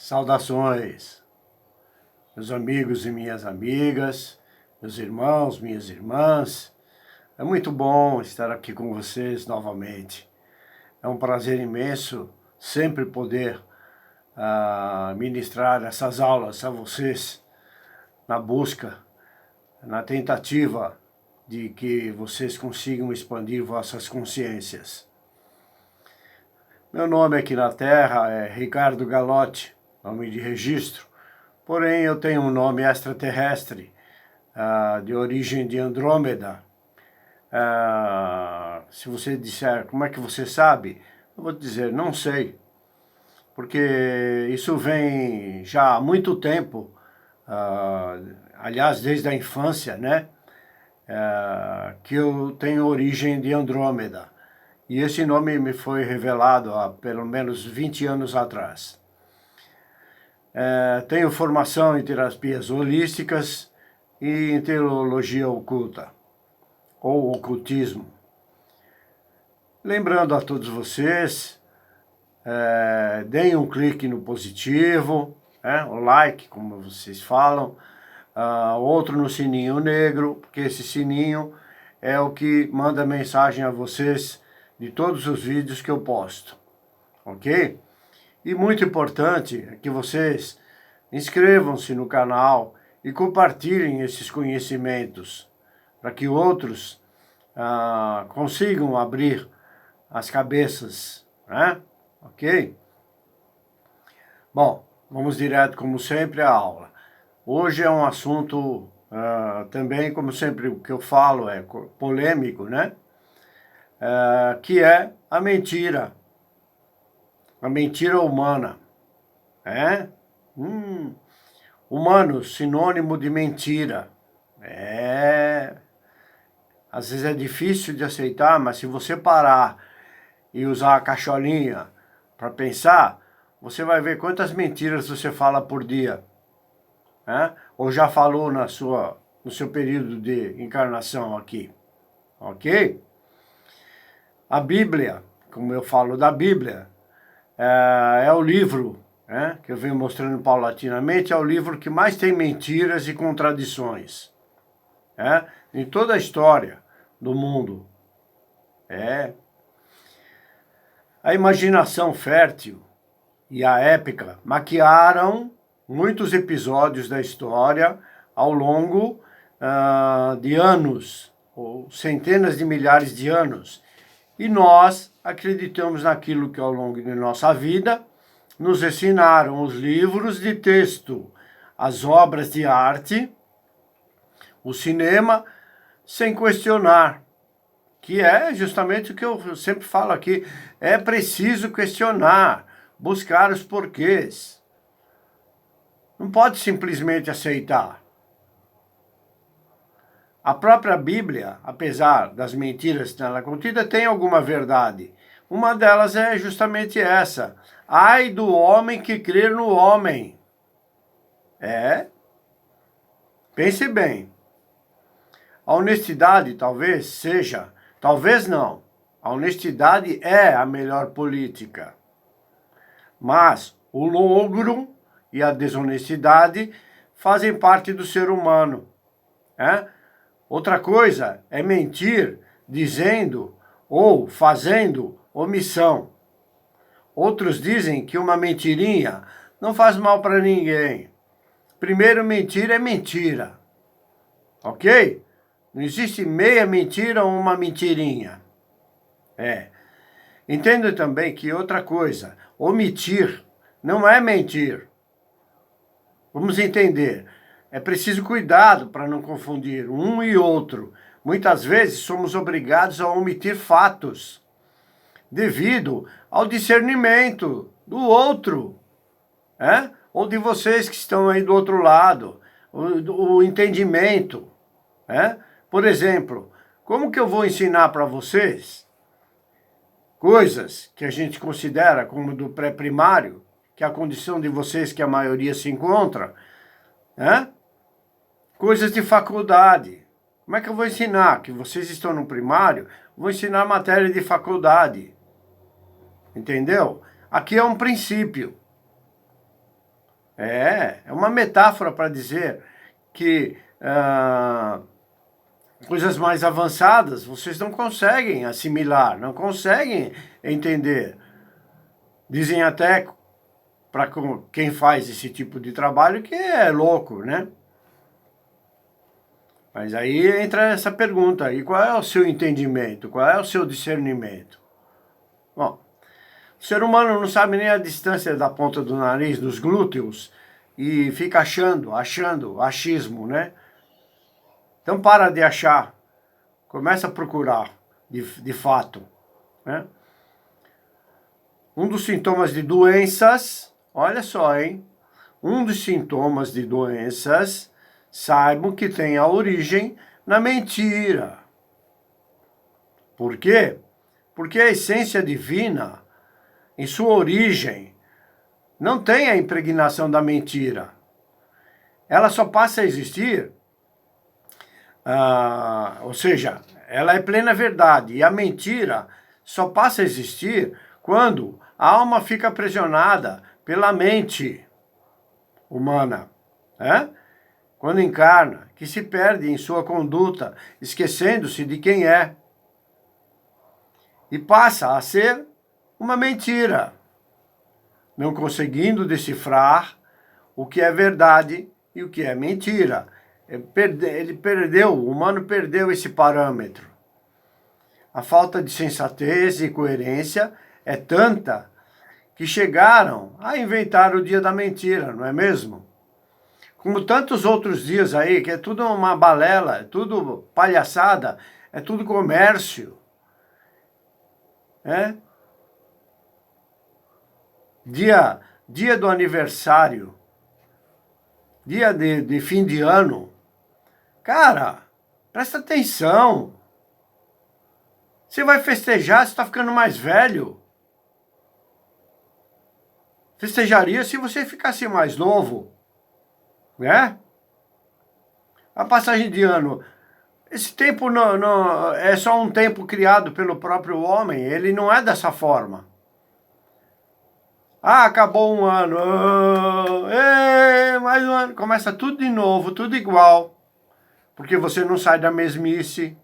Saudações, meus amigos e minhas amigas, meus irmãos, minhas irmãs. É muito bom estar aqui com vocês novamente. É um prazer imenso sempre poder ministrar essas aulas a vocês na busca, na tentativa de que vocês consigam expandir vossas consciências. Meu nome aqui na Terra é Ricardo Galotti, nome de registro, porém eu tenho um nome extraterrestre, de origem de Andrômeda. Se você disser, como é que você sabe? Eu vou dizer, não sei, porque isso vem já há muito tempo, aliás, desde a infância, né? Que eu tenho origem de Andrômeda. E esse nome me foi revelado há pelo menos 20 anos atrás. Tenho formação em terapias holísticas e em teologia oculta, ou ocultismo. Lembrando a todos vocês, deem um clique no positivo, o like, como vocês falam, outro no sininho negro, porque esse sininho é o que manda mensagem a vocês de todos os vídeos que eu posto, ok? E muito importante é que vocês inscrevam-se no canal e compartilhem esses conhecimentos para que outros consigam abrir as cabeças, né? Ok? Bom, vamos direto, como sempre, à aula. Hoje é um assunto também, como sempre, o que eu falo é polêmico, né? Que é a mentira humana. Humano, sinônimo de mentira. Às vezes é difícil de aceitar, mas se você parar e usar a cacholinha para pensar, você vai ver quantas mentiras você fala por dia. Ou já falou no seu período de encarnação aqui. Ok? A Bíblia, como eu falo da Bíblia, é o livro que eu venho mostrando paulatinamente, é o livro que mais tem mentiras e contradições. Em toda a história do mundo. A imaginação fértil e a épica maquiaram muitos episódios da história ao longo de anos, ou centenas de milhares de anos. E nós acreditamos naquilo que ao longo de nossa vida nos ensinaram os livros de texto, as obras de arte, o cinema, sem questionar, que é justamente o que eu sempre falo aqui, é preciso questionar, buscar os porquês. Não pode simplesmente aceitar. A própria Bíblia, apesar das mentiras nela contidas, tem alguma verdade. Uma delas é justamente essa. Ai do homem que crer no homem. Pense bem. A honestidade talvez seja, talvez não. A honestidade é a melhor política. Mas o logro e a desonestidade fazem parte do ser humano. Outra coisa é mentir dizendo ou fazendo omissão. Outros dizem que uma mentirinha não faz mal para ninguém. Primeiro, mentira é mentira. Ok? Não existe meia mentira ou uma mentirinha. Entenda também que outra coisa, omitir não é mentir. Vamos entender. É preciso cuidado para não confundir um e outro. Muitas vezes somos obrigados a omitir fatos devido ao discernimento do outro, ou de vocês que estão aí do outro lado, o entendimento. Por exemplo, como que eu vou ensinar para vocês coisas que a gente considera como do pré-primário, que é a condição de vocês que a maioria se encontra, coisas de faculdade. Como é que eu vou ensinar? Que vocês estão no primário, vou ensinar matéria de faculdade. Entendeu? Aqui é um princípio. É uma metáfora para dizer que coisas mais avançadas vocês não conseguem assimilar, não conseguem entender. Dizem até para quem faz esse tipo de trabalho que é louco, né? Mas aí entra essa pergunta aí, qual é o seu entendimento? Qual é o seu discernimento? Bom, o ser humano não sabe nem a distância da ponta do nariz, dos glúteos, e fica achando, achismo, né? Então para de achar, começa a procurar, de fato, né? Um dos sintomas de doenças, olha só, hein? Um dos sintomas de doenças, saibam que tem a origem na mentira. Por quê? Porque a essência divina, em sua origem, não tem a impregnação da mentira. Ela só passa a existir, ou seja, ela é plena verdade. E a mentira só passa a existir quando a alma fica aprisionada pela mente humana, né? Quando encarna, que se perde em sua conduta, esquecendo-se de quem é. E passa a ser uma mentira, não conseguindo decifrar o que é verdade e o que é mentira. Ele perdeu, o humano perdeu esse parâmetro. A falta de sensatez e coerência é tanta que chegaram a inventar o dia da mentira, não é mesmo? Como tantos outros dias aí, que é tudo uma balela, é tudo palhaçada, é tudo comércio. Dia do aniversário, dia de fim de ano. Cara, presta atenção. Você vai festejar, você está ficando mais velho. Festejaria se você ficasse mais novo, né? A passagem de ano, esse tempo não, é só um tempo criado pelo próprio homem, ele não é dessa forma. Acabou um ano, mais um ano, começa tudo de novo, tudo igual, porque você não sai da mesmice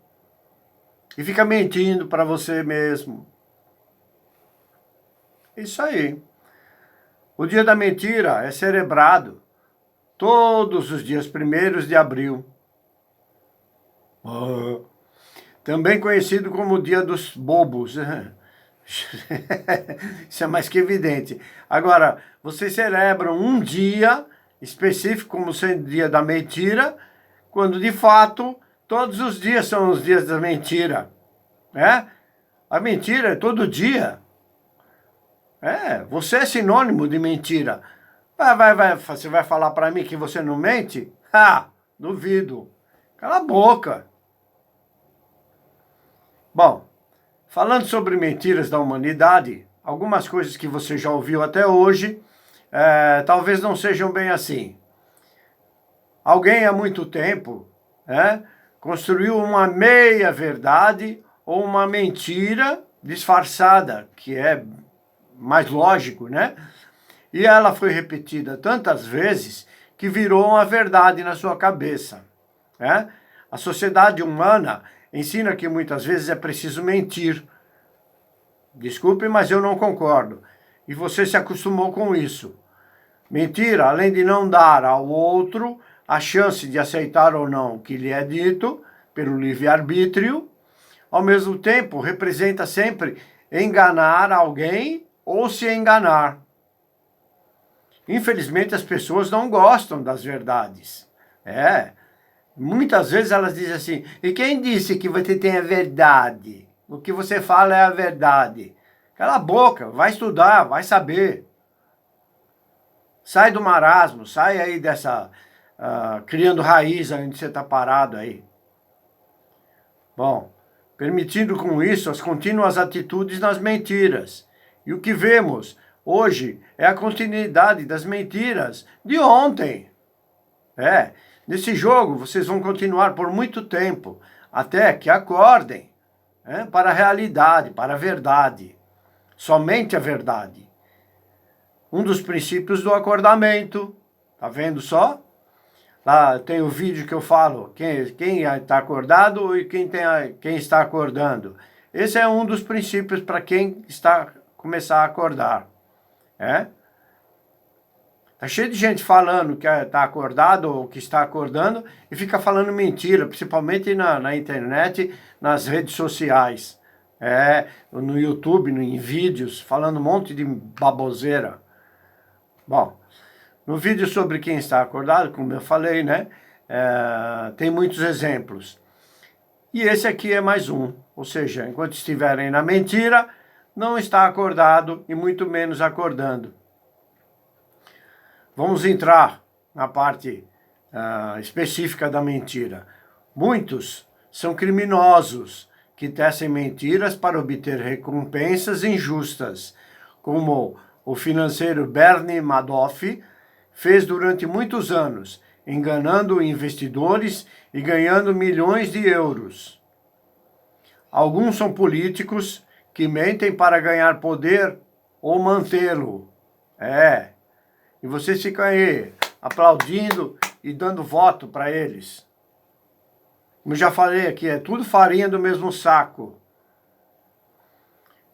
e fica mentindo para você mesmo. Isso aí. O dia da mentira é celebrado todos os dias 1º de abril. Também conhecido como o dia dos bobos. Isso é mais que evidente. Agora, vocês celebram um dia específico como sendo o dia da mentira, quando de fato todos os dias são os dias da mentira. A mentira é todo dia. Você é sinônimo de mentira. Você vai falar para mim que você não mente? Duvido. Cala a boca. Bom, falando sobre mentiras da humanidade, algumas coisas que você já ouviu até hoje, talvez não sejam bem assim. Alguém há muito tempo construiu uma meia-verdade ou uma mentira disfarçada, que é mais lógico, né? E ela foi repetida tantas vezes que virou uma verdade na sua cabeça. A sociedade humana ensina que muitas vezes é preciso mentir. Desculpe, mas eu não concordo. E você se acostumou com isso. Mentira, além de não dar ao outro a chance de aceitar ou não o que lhe é dito, pelo livre-arbítrio, ao mesmo tempo representa sempre enganar alguém ou se enganar. Infelizmente, as pessoas não gostam das verdades. Muitas vezes elas dizem assim, e quem disse que você tem a verdade? O que você fala é a verdade. Cala a boca, vai estudar, vai saber. Sai do marasmo, sai aí dessa... criando raiz onde você está parado aí. Bom, permitindo com isso as contínuas atitudes nas mentiras. E o que vemos hoje é a continuidade das mentiras de ontem. Nesse jogo vocês vão continuar por muito tempo, até que acordem para a realidade, para a verdade. Somente a verdade. Um dos princípios do acordamento Tá vendo só? Lá tem o vídeo que eu falo quem está acordado e quem está acordando. Esse é um dos princípios para quem está começar a acordar. Tá cheio de gente falando que está acordado ou que está acordando e fica falando mentira, principalmente na internet, nas redes sociais. No YouTube, em vídeos, falando um monte de baboseira. Bom, no vídeo sobre quem está acordado, como eu falei, né? Tem muitos exemplos. E esse aqui é mais um. Ou seja, enquanto estiverem na mentira, não está acordado e muito menos acordando. Vamos entrar na parte específica da mentira. Muitos são criminosos que tecem mentiras para obter recompensas injustas, como o financeiro Bernie Madoff fez durante muitos anos, enganando investidores e ganhando milhões de euros. Alguns são políticos que mentem para ganhar poder ou mantê-lo. E vocês ficam aí aplaudindo e dando voto para eles. Como já falei aqui, é tudo farinha do mesmo saco.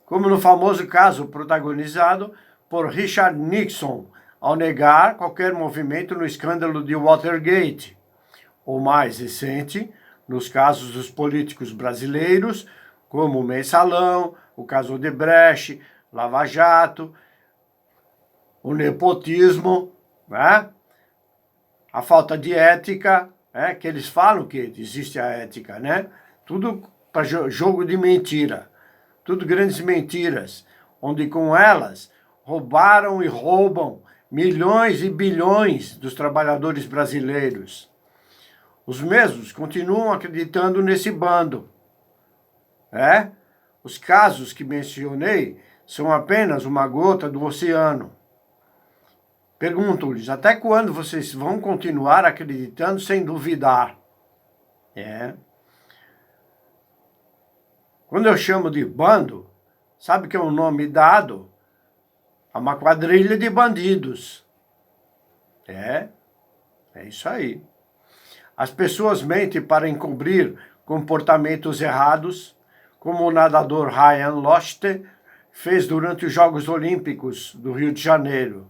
Como no famoso caso protagonizado por Richard Nixon, ao negar qualquer movimento no escândalo de Watergate. Ou mais recente, nos casos dos políticos brasileiros, como o Mensalão, o caso Odebrecht, Lava Jato, o nepotismo, né? A falta de ética, que eles falam que existe a ética, né? Tudo para jogo de mentira, tudo grandes mentiras, onde com elas roubaram e roubam milhões e bilhões dos trabalhadores brasileiros. Os mesmos continuam acreditando nesse bando. Os casos que mencionei são apenas uma gota do oceano. Pergunto-lhes, até quando vocês vão continuar acreditando sem duvidar? Quando eu chamo de bando, sabe que é um nome dado a uma quadrilha de bandidos. É isso aí. As pessoas mentem para encobrir comportamentos errados, como o nadador Ryan Lochte fez durante os Jogos Olímpicos do Rio de Janeiro,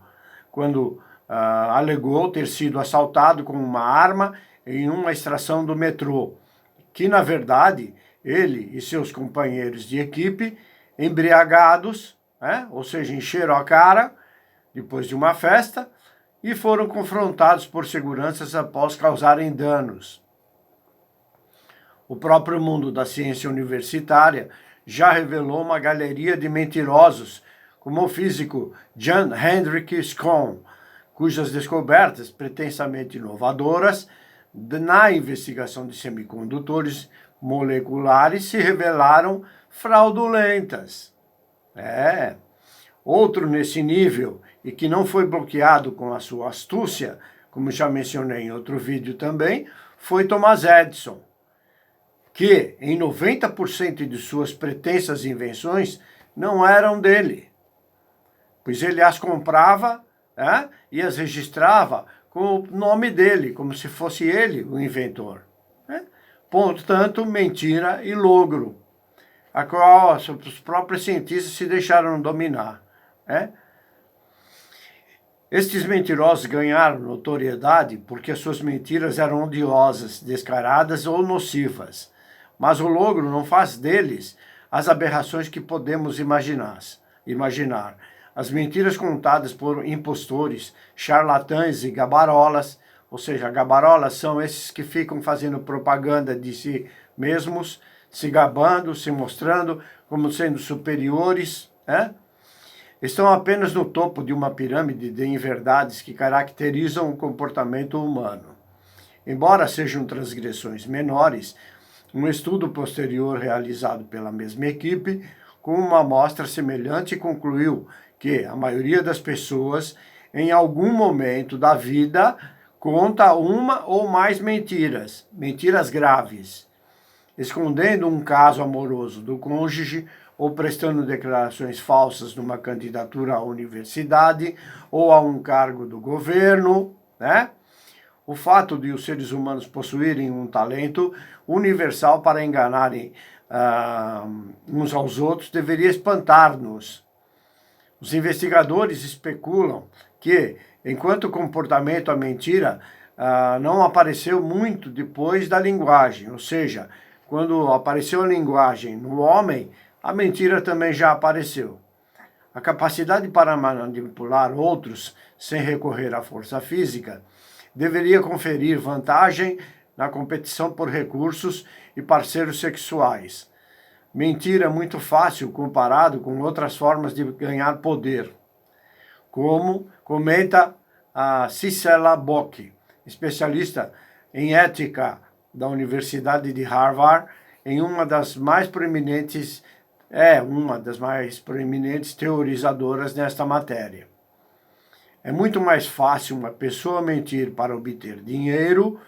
quando alegou ter sido assaltado com uma arma em uma estação do metrô, que na verdade ele e seus companheiros de equipe, embriagados, ou seja, encheram a cara depois de uma festa e foram confrontados por seguranças após causarem danos. O próprio mundo da ciência universitária já revelou uma galeria de mentirosos, como o físico Jan Hendrik Schön, cujas descobertas pretensamente inovadoras na investigação de semicondutores moleculares se revelaram fraudulentas. Outro nesse nível, e que não foi bloqueado com a sua astúcia, como já mencionei em outro vídeo também, foi Thomas Edison, que em 90% de suas pretensas invenções não eram dele, pois ele as comprava e as registrava com o nome dele, como se fosse ele o inventor. Portanto, mentira e logro, a qual os próprios cientistas se deixaram dominar. Estes mentirosos ganharam notoriedade porque as suas mentiras eram odiosas, descaradas ou nocivas. Mas o logro não faz deles as aberrações que podemos imaginar. As mentiras contadas por impostores, charlatães e gabarolas, ou seja, gabarolas são esses que ficam fazendo propaganda de si mesmos, se gabando, se mostrando como sendo superiores, estão apenas no topo de uma pirâmide de inverdades que caracterizam o comportamento humano. Embora sejam transgressões menores, um estudo posterior realizado pela mesma equipe, com uma amostra semelhante, concluiu que a maioria das pessoas, em algum momento da vida, conta uma ou mais mentiras graves, escondendo um caso amoroso do cônjuge, ou prestando declarações falsas numa candidatura à universidade ou a um cargo do governo, né? O fato de os seres humanos possuírem um talento universal para enganarem uns aos outros deveria espantar-nos. Os investigadores especulam que, enquanto o comportamento, a mentira, não apareceu muito depois da linguagem, ou seja, quando apareceu a linguagem no homem, a mentira também já apareceu. A capacidade para manipular outros sem recorrer à força física deveria conferir vantagem na competição por recursos e parceiros sexuais. Mentir é muito fácil comparado com outras formas de ganhar poder, como comenta a Cicela Bock, especialista em ética da Universidade de Harvard, em uma das mais proeminentes teorizadoras nesta matéria. É muito mais fácil uma pessoa mentir para obter dinheiro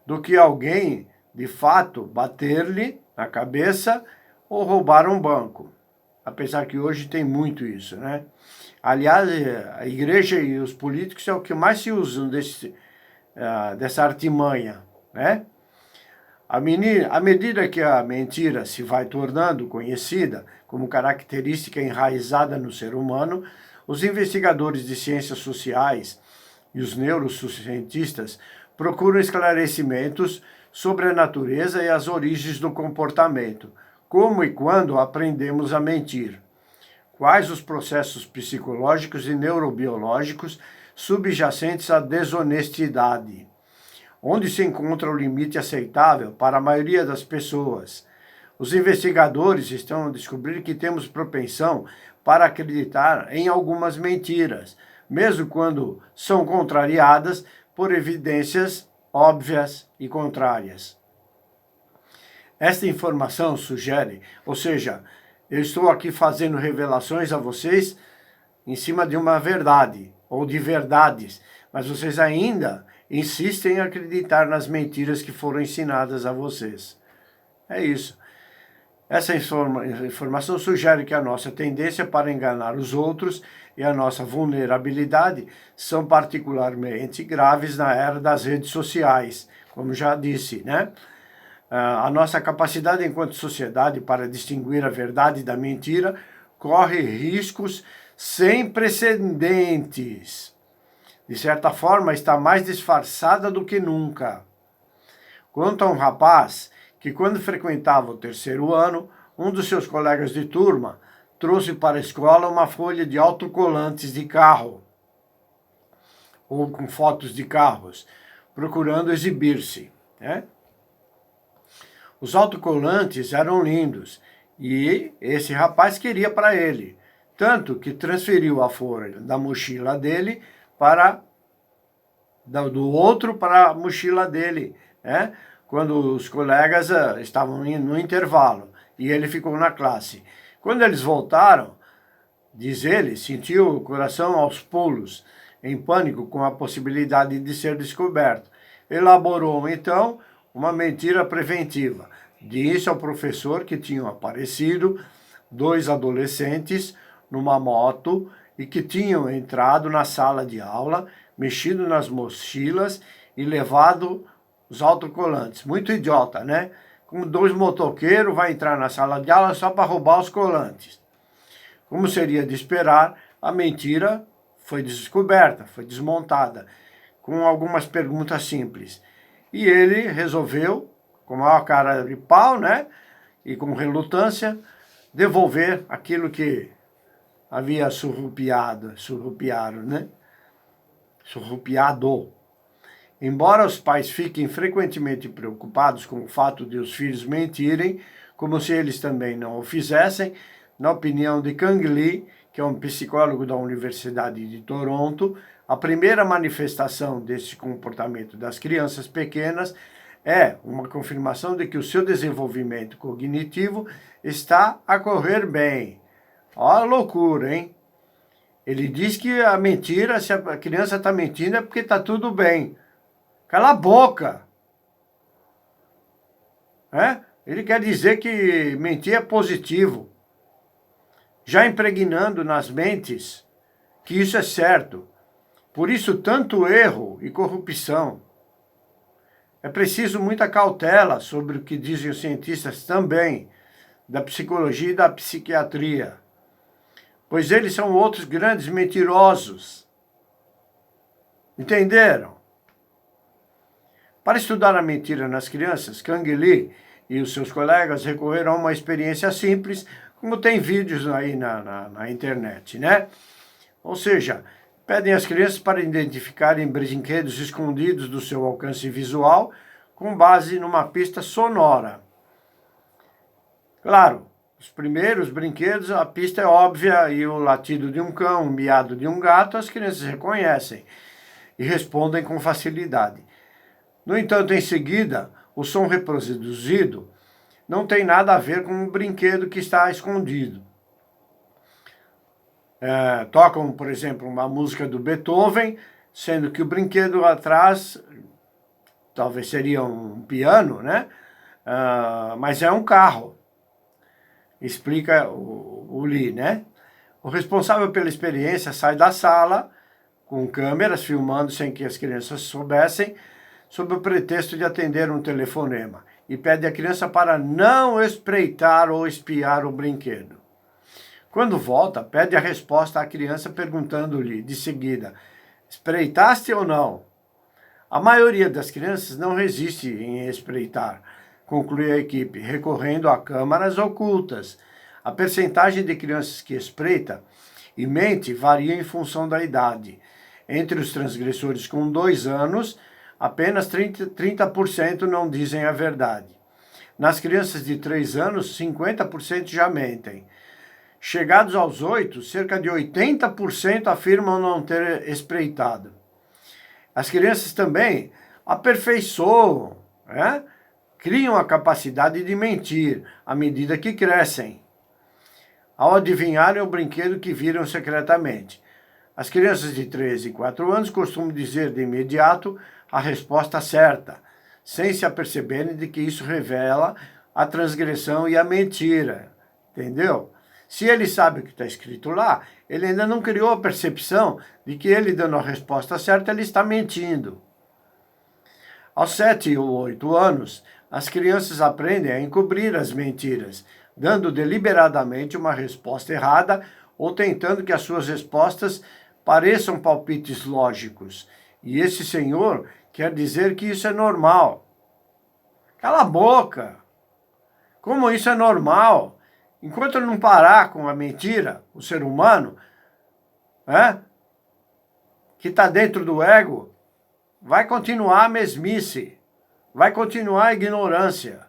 do que alguém, de fato, bater-lhe na cabeça ou roubar um banco. Apesar que hoje tem muito isso, né? Aliás, a igreja e os políticos é o que mais se usam dessa artimanha, né? À medida que a mentira se vai tornando conhecida como característica enraizada no ser humano, os investigadores de ciências sociais e os neurocientistas procuram esclarecimentos sobre a natureza e as origens do comportamento, como e quando aprendemos a mentir, quais os processos psicológicos e neurobiológicos subjacentes à desonestidade, onde se encontra o limite aceitável para a maioria das pessoas. Os investigadores estão a descobrir que temos propensão para acreditar em algumas mentiras, mesmo quando são contrariadas por evidências óbvias e contrárias. Esta informação sugere, ou seja, eu estou aqui fazendo revelações a vocês em cima de uma verdade, ou de verdades, mas vocês ainda insistem em acreditar nas mentiras que foram ensinadas a vocês. É isso. Essa informação sugere que a nossa tendência para enganar os outros e a nossa vulnerabilidade são particularmente graves na era das redes sociais, como já disse, né? A nossa capacidade enquanto sociedade para distinguir a verdade da mentira corre riscos sem precedentes. De certa forma, está mais disfarçada do que nunca. Quanto a um rapaz que, quando frequentava o terceiro ano, um dos seus colegas de turma trouxe para a escola uma folha de autocolantes de carro, ou com fotos de carros, procurando exibir-se, né? Os autocolantes eram lindos e esse rapaz queria para ele, tanto que transferiu a folha da mochila dele do outro para a mochila dele, né? Quando os colegas estavam no intervalo e ele ficou na classe. Quando eles voltaram, diz ele, sentiu o coração aos pulos, em pânico com a possibilidade de ser descoberto. Elaborou, então, uma mentira preventiva. Disse ao professor que tinham aparecido 2 adolescentes numa moto e que tinham entrado na sala de aula, mexido nas mochilas e levado os autocolantes. Muito idiota, né? Como 2 motoqueiros vai entrar na sala de aula só para roubar os colantes. Como seria de esperar, a mentira foi descoberta, foi desmontada, com algumas perguntas simples. E ele resolveu, com a maior cara de pau, né? E com relutância, devolver aquilo que havia surrupiado, né? Surrupiado. Embora os pais fiquem frequentemente preocupados com o fato de os filhos mentirem, como se eles também não o fizessem, na opinião de Kang Lee, que é um psicólogo da Universidade de Toronto, a primeira manifestação desse comportamento das crianças pequenas é uma confirmação de que o seu desenvolvimento cognitivo está a correr bem. Olha a loucura, hein? Ele diz que a mentira, se a criança está mentindo, é porque está tudo bem. Cala a boca! Ele quer dizer que mentir é positivo, já impregnando nas mentes que isso é certo. Por isso, tanto erro e corrupção. É preciso muita cautela sobre o que dizem os cientistas também, da psicologia e da psiquiatria, pois eles são outros grandes mentirosos. Entenderam? Para estudar a mentira nas crianças, Kang Lee e os seus colegas recorreram a uma experiência simples, como tem vídeos aí na internet, né? Ou seja, pedem às crianças para identificarem brinquedos escondidos do seu alcance visual com base numa pista sonora. Claro, os primeiros brinquedos, a pista é óbvia e o latido de um cão, o miado de um gato, as crianças reconhecem e respondem com facilidade. No entanto, em seguida, o som reproduzido não tem nada a ver com o brinquedo que está escondido. Tocam, por exemplo, uma música do Beethoven, sendo que o brinquedo atrás talvez seria um piano, né? Mas é um carro. Explica o Lee, né? O responsável pela experiência sai da sala com câmeras filmando sem que as crianças soubessem, sob o pretexto de atender um telefonema, e pede à criança para não espreitar ou espiar o brinquedo. Quando volta, pede a resposta à criança perguntando-lhe, de seguida, espreitaste ou não? A maioria das crianças não resiste em espreitar, conclui a equipe, recorrendo a câmaras ocultas. A percentagem de crianças que espreita e mente varia em função da idade. Entre os transgressores com 2 anos, apenas 30% não dizem a verdade. Nas crianças de 3 anos, 50% já mentem. Chegados aos 8, cerca de 80% afirmam não ter espreitado. As crianças também aperfeiçoam, né? Criam a capacidade de mentir à medida que crescem, ao adivinharem o brinquedo que viram secretamente. As crianças de 3 e 4 anos costumam dizer de imediato a resposta certa, sem se aperceberem de que isso revela a transgressão e a mentira. Entendeu? Se ele sabe o que está escrito lá, ele ainda não criou a percepção de que ele dando a resposta certa, ele está mentindo. Aos 7 ou 8 anos, as crianças aprendem a encobrir as mentiras, dando deliberadamente uma resposta errada ou tentando que as suas respostas pareçam palpites lógicos. E esse senhor quer dizer que isso é normal. Cala a boca! Como isso é normal? Enquanto ele não parar com a mentira, o ser humano, que está dentro do ego, vai continuar a mesmice, vai continuar a ignorância.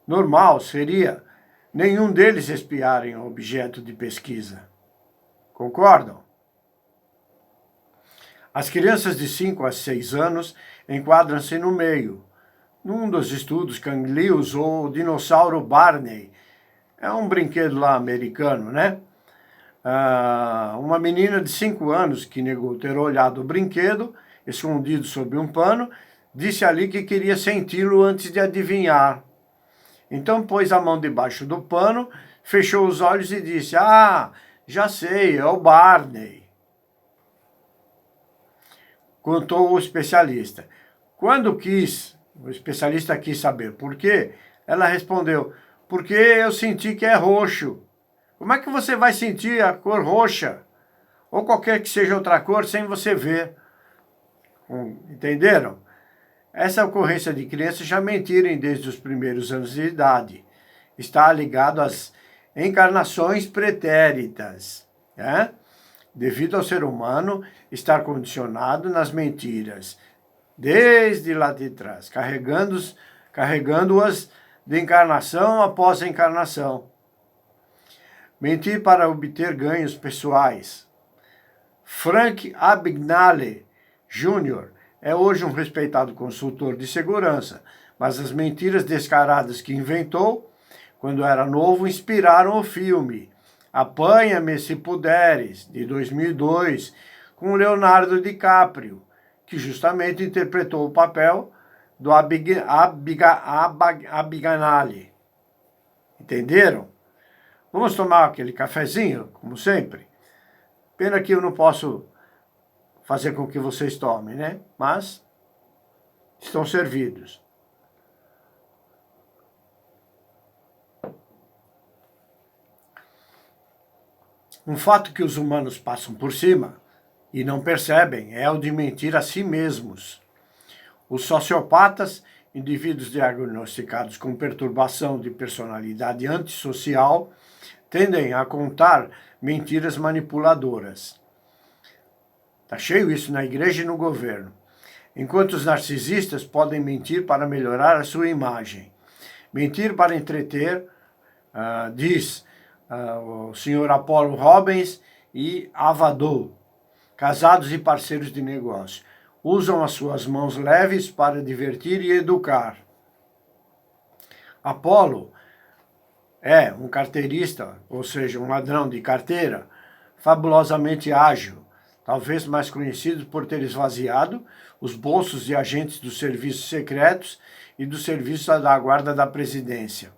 Normal seria nenhum deles espiarem o objeto de pesquisa. Concordam? As crianças de 5 a 6 anos enquadram-se no meio. Num dos estudos, Kang Lee usou o dinossauro Barney. É um brinquedo lá americano, né? Uma menina de 5 anos que negou ter olhado o brinquedo, escondido sob um pano, disse ali que queria senti-lo antes de adivinhar. Então pôs a mão debaixo do pano, fechou os olhos e disse, já sei, é o Barney. Contou o especialista. Quando o especialista quis saber por quê, ela respondeu, porque eu senti que é roxo. Como é que você vai sentir a cor roxa? Ou qualquer que seja outra cor sem você ver? Entenderam? Essa ocorrência de crianças já mentirem desde os primeiros anos de idade. Está ligado às encarnações pretéritas, né? Devido ao ser humano estar condicionado nas mentiras, desde lá de trás, carregando-as de encarnação após encarnação. Mentir para obter ganhos pessoais. Frank Abagnale Jr. é hoje um respeitado consultor de segurança, mas as mentiras descaradas que inventou, quando era novo, inspiraram o filme Apanha-me se puderes, de 2002, com Leonardo DiCaprio, que justamente interpretou o papel do Abagnale. Entenderam? Vamos tomar aquele cafezinho, como sempre? Pena que eu não posso fazer com que vocês tomem, né? Mas estão servidos. Um fato que os humanos passam por cima e não percebem é o de mentir a si mesmos. Os sociopatas, indivíduos diagnosticados com perturbação de personalidade antissocial, tendem a contar mentiras manipuladoras. Está cheio isso na igreja e no governo. Enquanto os narcisistas podem mentir para melhorar a sua imagem. Mentir para entreter, diz o senhor Apollo Robbins e Avador, casados e parceiros de negócio. Usam as suas mãos leves para divertir e educar. Apollo é um carteirista, ou seja, um ladrão de carteira, fabulosamente ágil, talvez mais conhecido por ter esvaziado os bolsos de agentes dos serviços secretos e do serviço da guarda da presidência.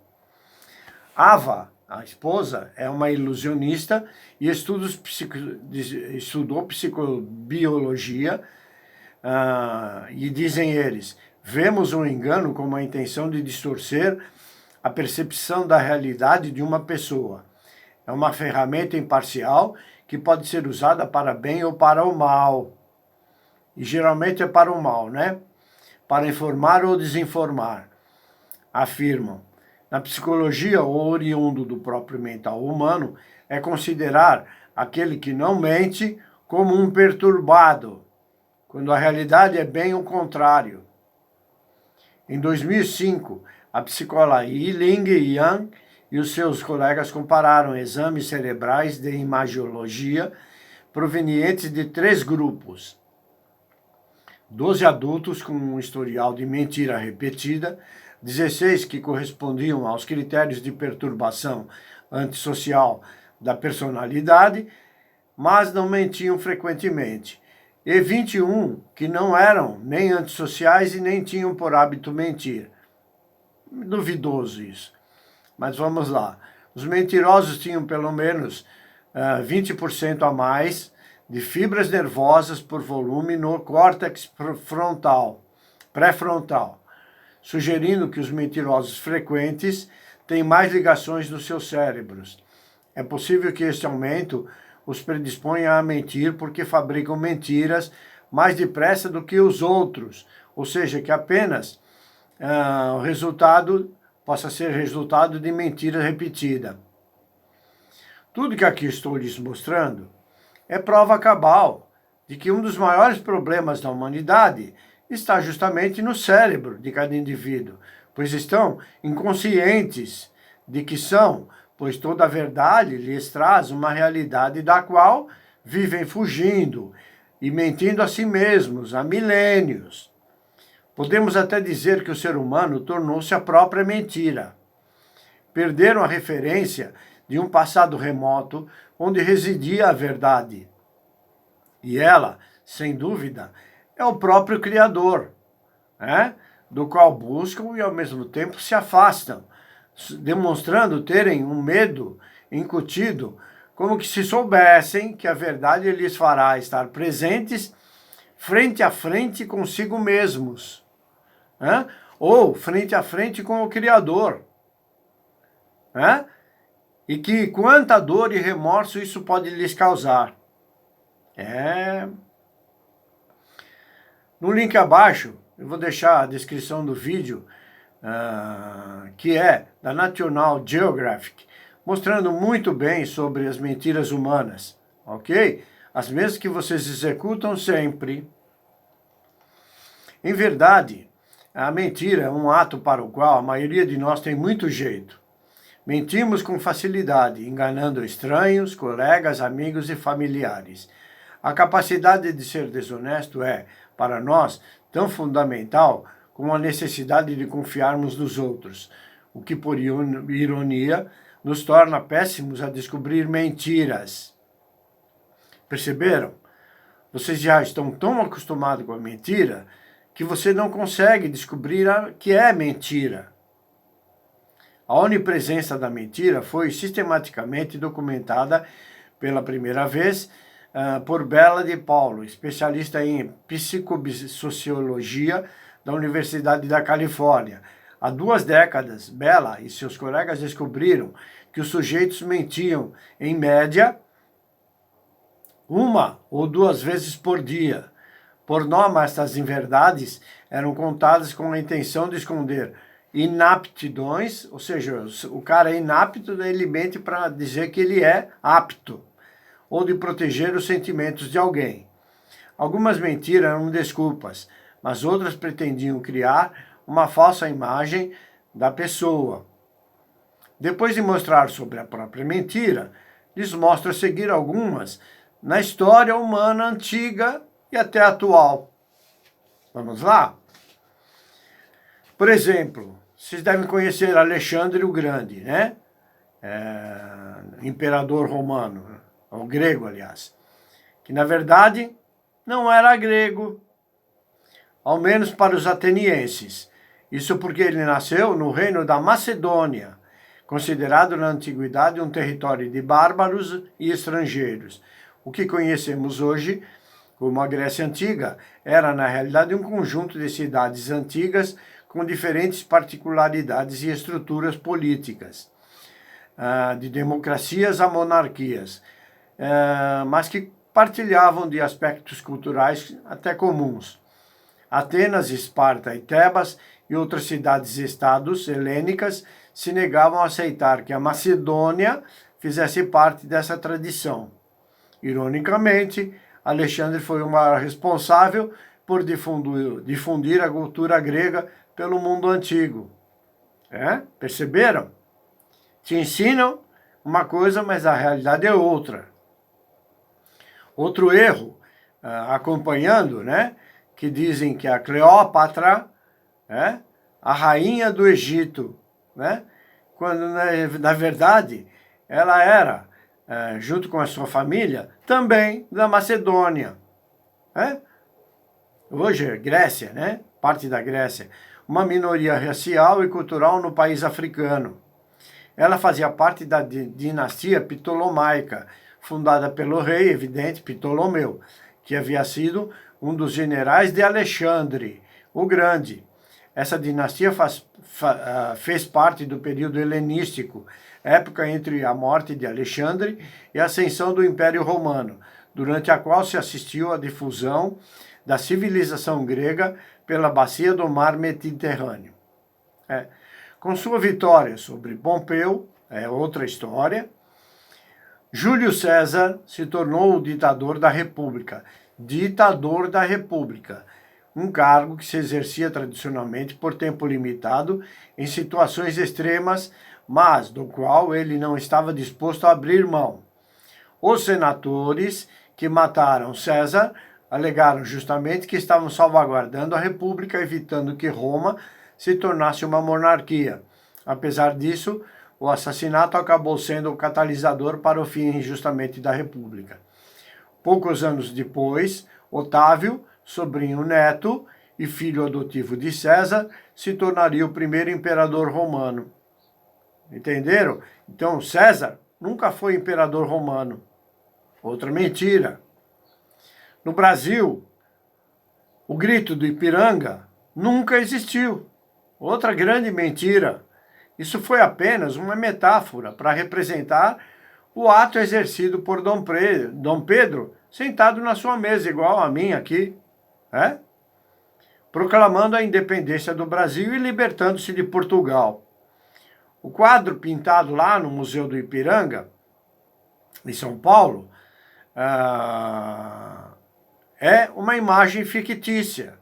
Ava, a esposa, é uma ilusionista e estudou psicobiologia, e dizem eles, vemos um engano com a intenção de distorcer a percepção da realidade de uma pessoa. É uma ferramenta imparcial que pode ser usada para bem ou para o mal. E geralmente é para o mal, né? Para informar ou desinformar, afirmam. Na psicologia, o oriundo do próprio mental humano é considerar aquele que não mente como um perturbado, quando a realidade é bem o contrário. Em 2005, a psicóloga Yi-Ling Yang e os seus colegas compararam exames cerebrais de imagiologia provenientes de 3 grupos. 12 adultos com um historial de mentira repetida, 16 que correspondiam aos critérios de perturbação antissocial da personalidade, mas não mentiam frequentemente, e 21 que não eram nem antissociais e nem tinham por hábito mentir. Duvidoso isso. Mas vamos lá. Os mentirosos tinham pelo menos 20% a mais de fibras nervosas por volume no córtex pré-frontal, sugerindo que os mentirosos frequentes têm mais ligações nos seus cérebros. É possível que este aumento os predisponha a mentir porque fabricam mentiras mais depressa do que os outros, ou seja, que apenas o resultado possa ser resultado de mentira repetida. Tudo que aqui estou lhes mostrando é prova cabal de que um dos maiores problemas da humanidade está justamente no cérebro de cada indivíduo, pois estão inconscientes de que são, pois toda a verdade lhes traz uma realidade da qual vivem fugindo e mentindo a si mesmos há milênios. Podemos até dizer que o ser humano tornou-se a própria mentira. Perderam a referência de um passado remoto onde residia a verdade. E ela, sem dúvida, é o próprio Criador, né? Do qual buscam e ao mesmo tempo se afastam, demonstrando terem um medo incutido, como que se soubessem que a verdade lhes fará estar presentes frente a frente consigo mesmos, né? Ou frente a frente com o Criador, né? E que quanta dor e remorso isso pode lhes causar. No link abaixo, eu vou deixar a descrição do vídeo, que é da National Geographic, mostrando muito bem sobre as mentiras humanas, ok? As mesmas que vocês executam sempre. Em verdade, a mentira é um ato para o qual a maioria de nós tem muito jeito. Mentimos com facilidade, enganando estranhos, colegas, amigos e familiares. A capacidade de ser desonesto é, para nós, tão fundamental como a necessidade de confiarmos nos outros, o que, por ironia, nos torna péssimos a descobrir mentiras. Perceberam? Vocês já estão tão acostumados com a mentira que você não consegue descobrir que é mentira. A onipresença da mentira foi sistematicamente documentada pela primeira vez por Bela de Paulo, especialista em psicossociologia da Universidade da Califórnia. Há 2 décadas, Bela e seus colegas descobriram que os sujeitos mentiam, em média, 1 ou 2 vezes por dia. Por norma, estas inverdades eram contadas com a intenção de esconder inaptidões, ou seja, o cara é inapto, ele mente para dizer que ele é apto, ou de proteger os sentimentos de alguém. Algumas mentiras eram desculpas, mas outras pretendiam criar uma falsa imagem da pessoa. Depois de mostrar sobre a própria mentira, lhes mostra seguir algumas na história humana antiga e até atual. Vamos lá? Por exemplo, vocês devem conhecer Alexandre o Grande, né? Imperador romano, ou grego, aliás, que na verdade não era grego, ao menos para os atenienses. Isso porque ele nasceu no reino da Macedônia, considerado na antiguidade um território de bárbaros e estrangeiros. O que conhecemos hoje como a Grécia Antiga era, na realidade, um conjunto de cidades antigas com diferentes particularidades e estruturas políticas, de democracias a monarquias, mas que partilhavam de aspectos culturais até comuns. Atenas, Esparta e Tebas e outras cidades-estados helênicas se negavam a aceitar que a Macedônia fizesse parte dessa tradição. Ironicamente, Alexandre foi o maior responsável por difundir a cultura grega pelo mundo antigo. Perceberam? Te ensinam uma coisa, mas a realidade é outra. Outro erro, acompanhando, né, que dizem que a Cleópatra, a rainha do Egito, né, quando na verdade ela era, junto com a sua família, também da Macedônia. Hoje, Grécia, né, parte da Grécia, uma minoria racial e cultural no país africano. Ela fazia parte da dinastia ptolomaica, fundada pelo rei, evidente, Ptolomeu, que havia sido um dos generais de Alexandre, o Grande. Essa dinastia fez parte do período helenístico, época entre a morte de Alexandre e a ascensão do Império Romano, durante a qual se assistiu à difusão da civilização grega pela bacia do mar Mediterrâneo. Com sua vitória sobre Pompeu, outra história, Júlio César se tornou o ditador da República. Ditador da República, um cargo que se exercia tradicionalmente por tempo limitado em situações extremas, mas do qual ele não estava disposto a abrir mão. Os senadores que mataram César alegaram justamente que estavam salvaguardando a República, evitando que Roma se tornasse uma monarquia. Apesar disso, o assassinato acabou sendo o catalisador para o fim justamente da República. Poucos anos depois, Otávio, sobrinho neto e filho adotivo de César, se tornaria o primeiro imperador romano. Entenderam? Então, César nunca foi imperador romano. Outra mentira. No Brasil, o grito do Ipiranga nunca existiu. Outra grande mentira. Isso foi apenas uma metáfora para representar o ato exercido por Dom Pedro, sentado na sua mesa, igual a mim aqui, proclamando a independência do Brasil e libertando-se de Portugal. O quadro pintado lá no Museu do Ipiranga, em São Paulo, é uma imagem fictícia,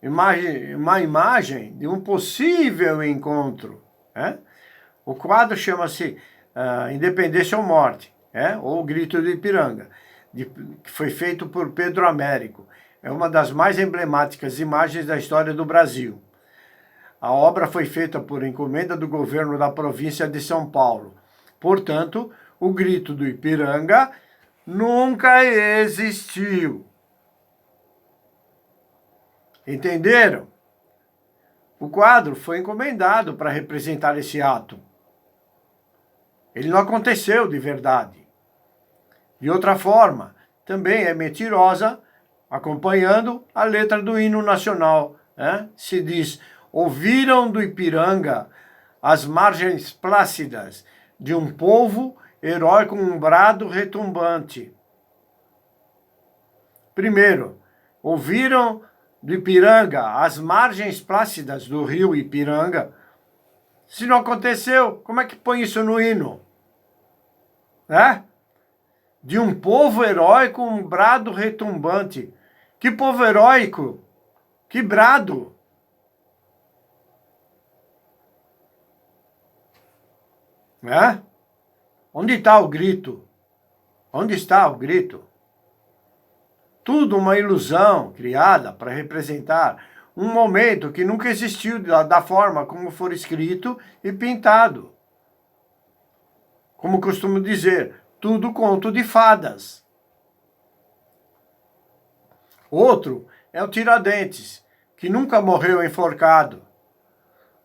uma imagem de um possível encontro. O quadro chama-se Independência ou Morte, ou O Grito do Ipiranga, que foi feito por Pedro Américo. É uma das mais emblemáticas imagens da história do Brasil. A obra foi feita por encomenda do governo da província de São Paulo. Portanto, o Grito do Ipiranga nunca existiu. Entenderam? O quadro foi encomendado para representar esse ato. Ele não aconteceu de verdade. De outra forma, também é mentirosa, acompanhando a letra do hino nacional. Se diz: ouviram do Ipiranga as margens plácidas de um povo herói com um brado retumbante. Primeiro, ouviram do Ipiranga as margens plácidas do rio Ipiranga. Se não aconteceu, como é que põe isso no hino? De um povo herói com um brado retumbante. Que povo heróico? Que brado? Onde está o grito? Onde está o grito? Tudo uma ilusão criada para representar um momento que nunca existiu da forma como for escrito e pintado. Como costumo dizer, tudo conto de fadas. Outro é o Tiradentes, que nunca morreu enforcado.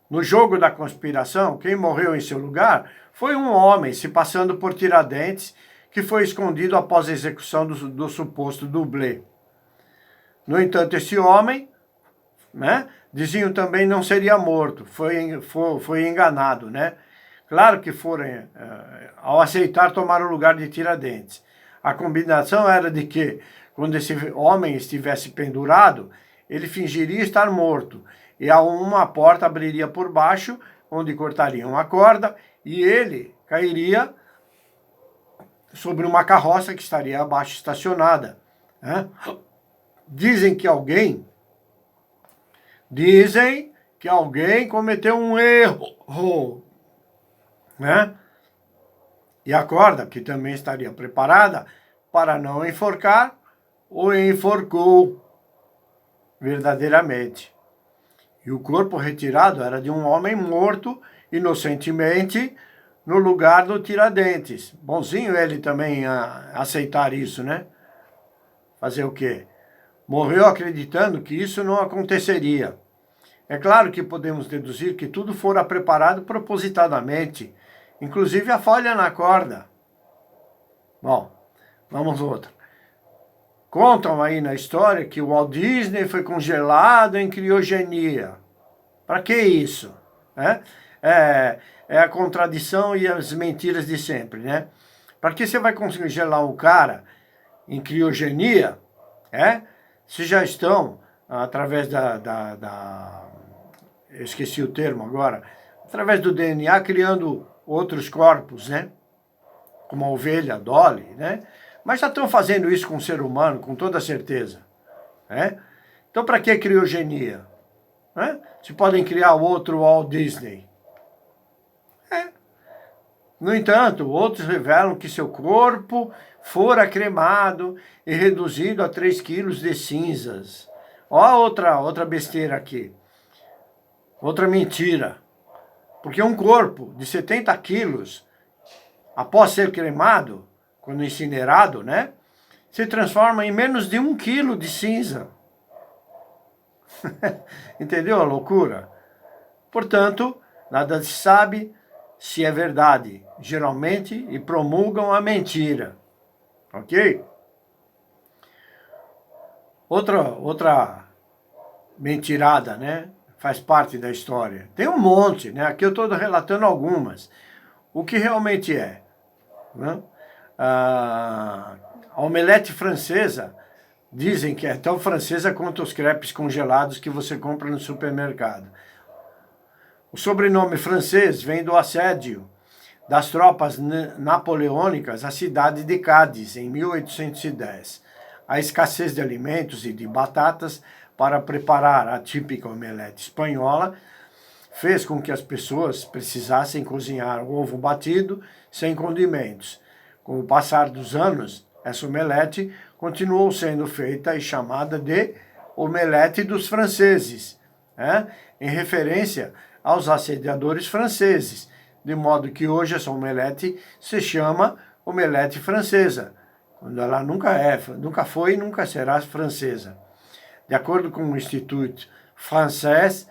No jogo da conspiração, quem morreu em seu lugar foi um homem se passando por Tiradentes, que foi escondido após a execução do suposto dublê. No entanto, esse homem, diziam também, não seria morto, foi enganado, Claro que foram, ao aceitar, tomar o lugar de Tiradentes. A combinação era de que, quando esse homem estivesse pendurado, ele fingiria estar morto, e uma porta abriria por baixo, onde cortariam a corda, e ele cairia sobre uma carroça que estaria abaixo estacionada. Dizem que alguém cometeu um erro, E a corda, que também estaria preparada para não enforcar, o enforcou verdadeiramente. E o corpo retirado era de um homem morto, inocentemente, no lugar do Tiradentes. Bonzinho ele também aceitar isso, Fazer o quê? Morreu acreditando que isso não aconteceria. É claro que podemos deduzir que tudo fora preparado propositadamente, inclusive a falha na corda. Bom, vamos outra. Contam aí na história que o Walt Disney foi congelado em criogenia. Para que isso? É a contradição e as mentiras de sempre, Para que você vai congelar um cara em criogenia, se já estão, através eu esqueci o termo agora, através do DNA, criando outros corpos, Como a ovelha, a Dolly, Mas já estão fazendo isso com o ser humano, com toda certeza, Então, para que criogenia? Se podem criar outro Walt Disney. No entanto, outros revelam que seu corpo fora cremado e reduzido a 3 quilos de cinzas. Ó, outra besteira aqui. Outra mentira. Porque um corpo de 70 quilos, após ser cremado, quando incinerado, se transforma em menos de 1 quilo de cinza. Entendeu a loucura? Portanto, nada se sabe se é verdade, geralmente, e promulgam a mentira. Ok? Outra mentirada, Faz parte da história. Tem um monte, Aqui eu estou relatando algumas. O que realmente é? A omelete francesa, dizem que é tão francesa quanto os crepes congelados que você compra no supermercado. O sobrenome francês vem do assédio das tropas napoleônicas à cidade de Cádiz, em 1810. A escassez de alimentos e de batatas para preparar a típica omelete espanhola fez com que as pessoas precisassem cozinhar o ovo batido sem condimentos. Com o passar dos anos, essa omelete continuou sendo feita e chamada de omelete dos franceses, em referência aos assediadores franceses, de modo que hoje essa omelete se chama omelete francesa, quando ela nunca foi e nunca será francesa. De acordo com o Instituto Français,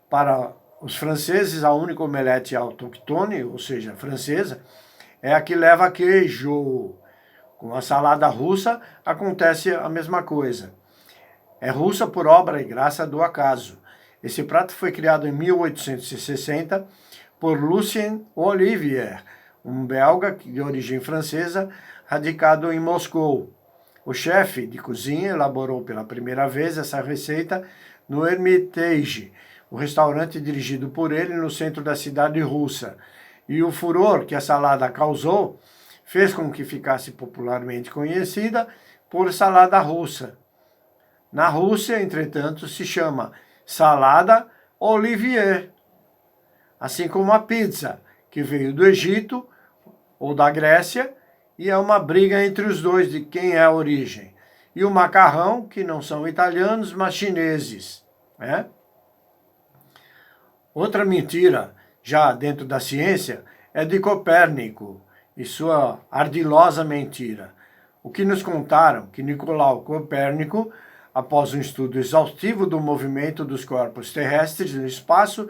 para os franceses, a única omelete autóctone, ou seja, francesa, é a que leva queijo, Com a salada russa acontece a mesma coisa. É russa por obra e graça do acaso. Esse prato foi criado em 1860 por Lucien Olivier, um belga de origem francesa, radicado em Moscou. O chefe de cozinha elaborou pela primeira vez essa receita no Hermitage, o restaurante dirigido por ele no centro da cidade russa. E o furor que a salada causou fez com que ficasse popularmente conhecida por salada russa. Na Rússia, entretanto, se chama salada Olivier, assim como a pizza, que veio do Egito ou da Grécia, e é uma briga entre os dois de quem é a origem. E o macarrão, que não são italianos, mas chineses. Né? Outra mentira, já dentro da ciência, é de Copérnico e sua ardilosa mentira. O que nos contaram que Nicolau Copérnico, após um estudo exaustivo do movimento dos corpos terrestres no espaço,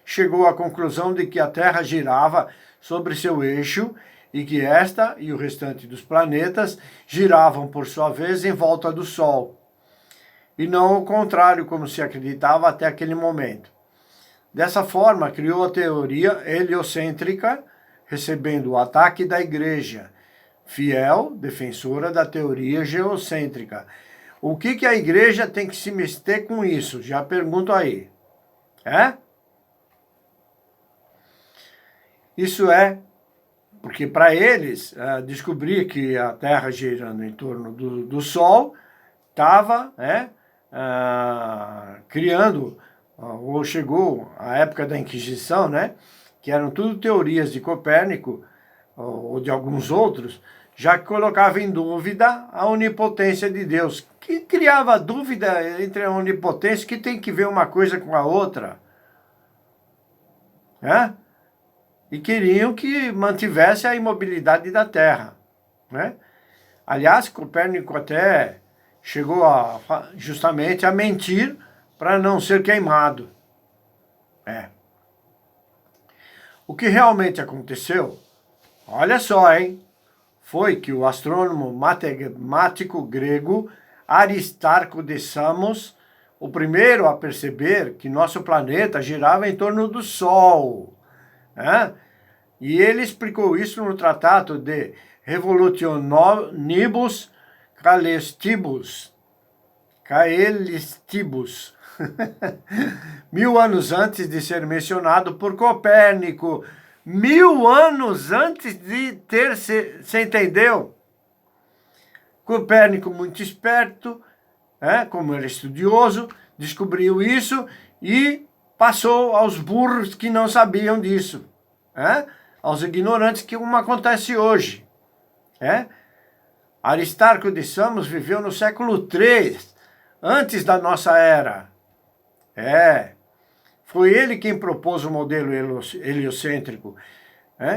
chegou à conclusão de que a Terra girava sobre seu eixo e que esta e o restante dos planetas giravam, por sua vez, em volta do Sol. E não o contrário, como se acreditava até aquele momento. Dessa forma, criou a teoria heliocêntrica, recebendo o ataque da Igreja, fiel defensora da teoria geocêntrica. O que a Igreja tem que se meter com isso? Já pergunto aí. Isso é porque para eles, descobrir que a Terra girando em torno do Sol estava criando, ou chegou a época da Inquisição, que eram tudo teorias de Copérnico ou de alguns outros, já que colocava em dúvida a onipotência de Deus, que criava dúvida entre a onipotência, que tem que ver uma coisa com a outra. E queriam que mantivesse a imobilidade da Terra. Aliás, Copérnico até chegou justamente a mentir para não ser queimado. O que realmente aconteceu, olha só, foi que o astrônomo matemático grego Aristarco de Samos, o primeiro a perceber que nosso planeta girava em torno do Sol, e ele explicou isso no Tratado de Revolutionibus Caelestibus. 1000 anos antes de ser mencionado por Copérnico. 1000 anos antes de ter, você entendeu? Copérnico, muito esperto, como era estudioso, descobriu isso e passou aos burros que não sabiam disso, aos ignorantes, que como acontece hoje. Aristarco de Samos viveu no século III, antes da nossa era. Foi ele quem propôs o modelo heliocêntrico,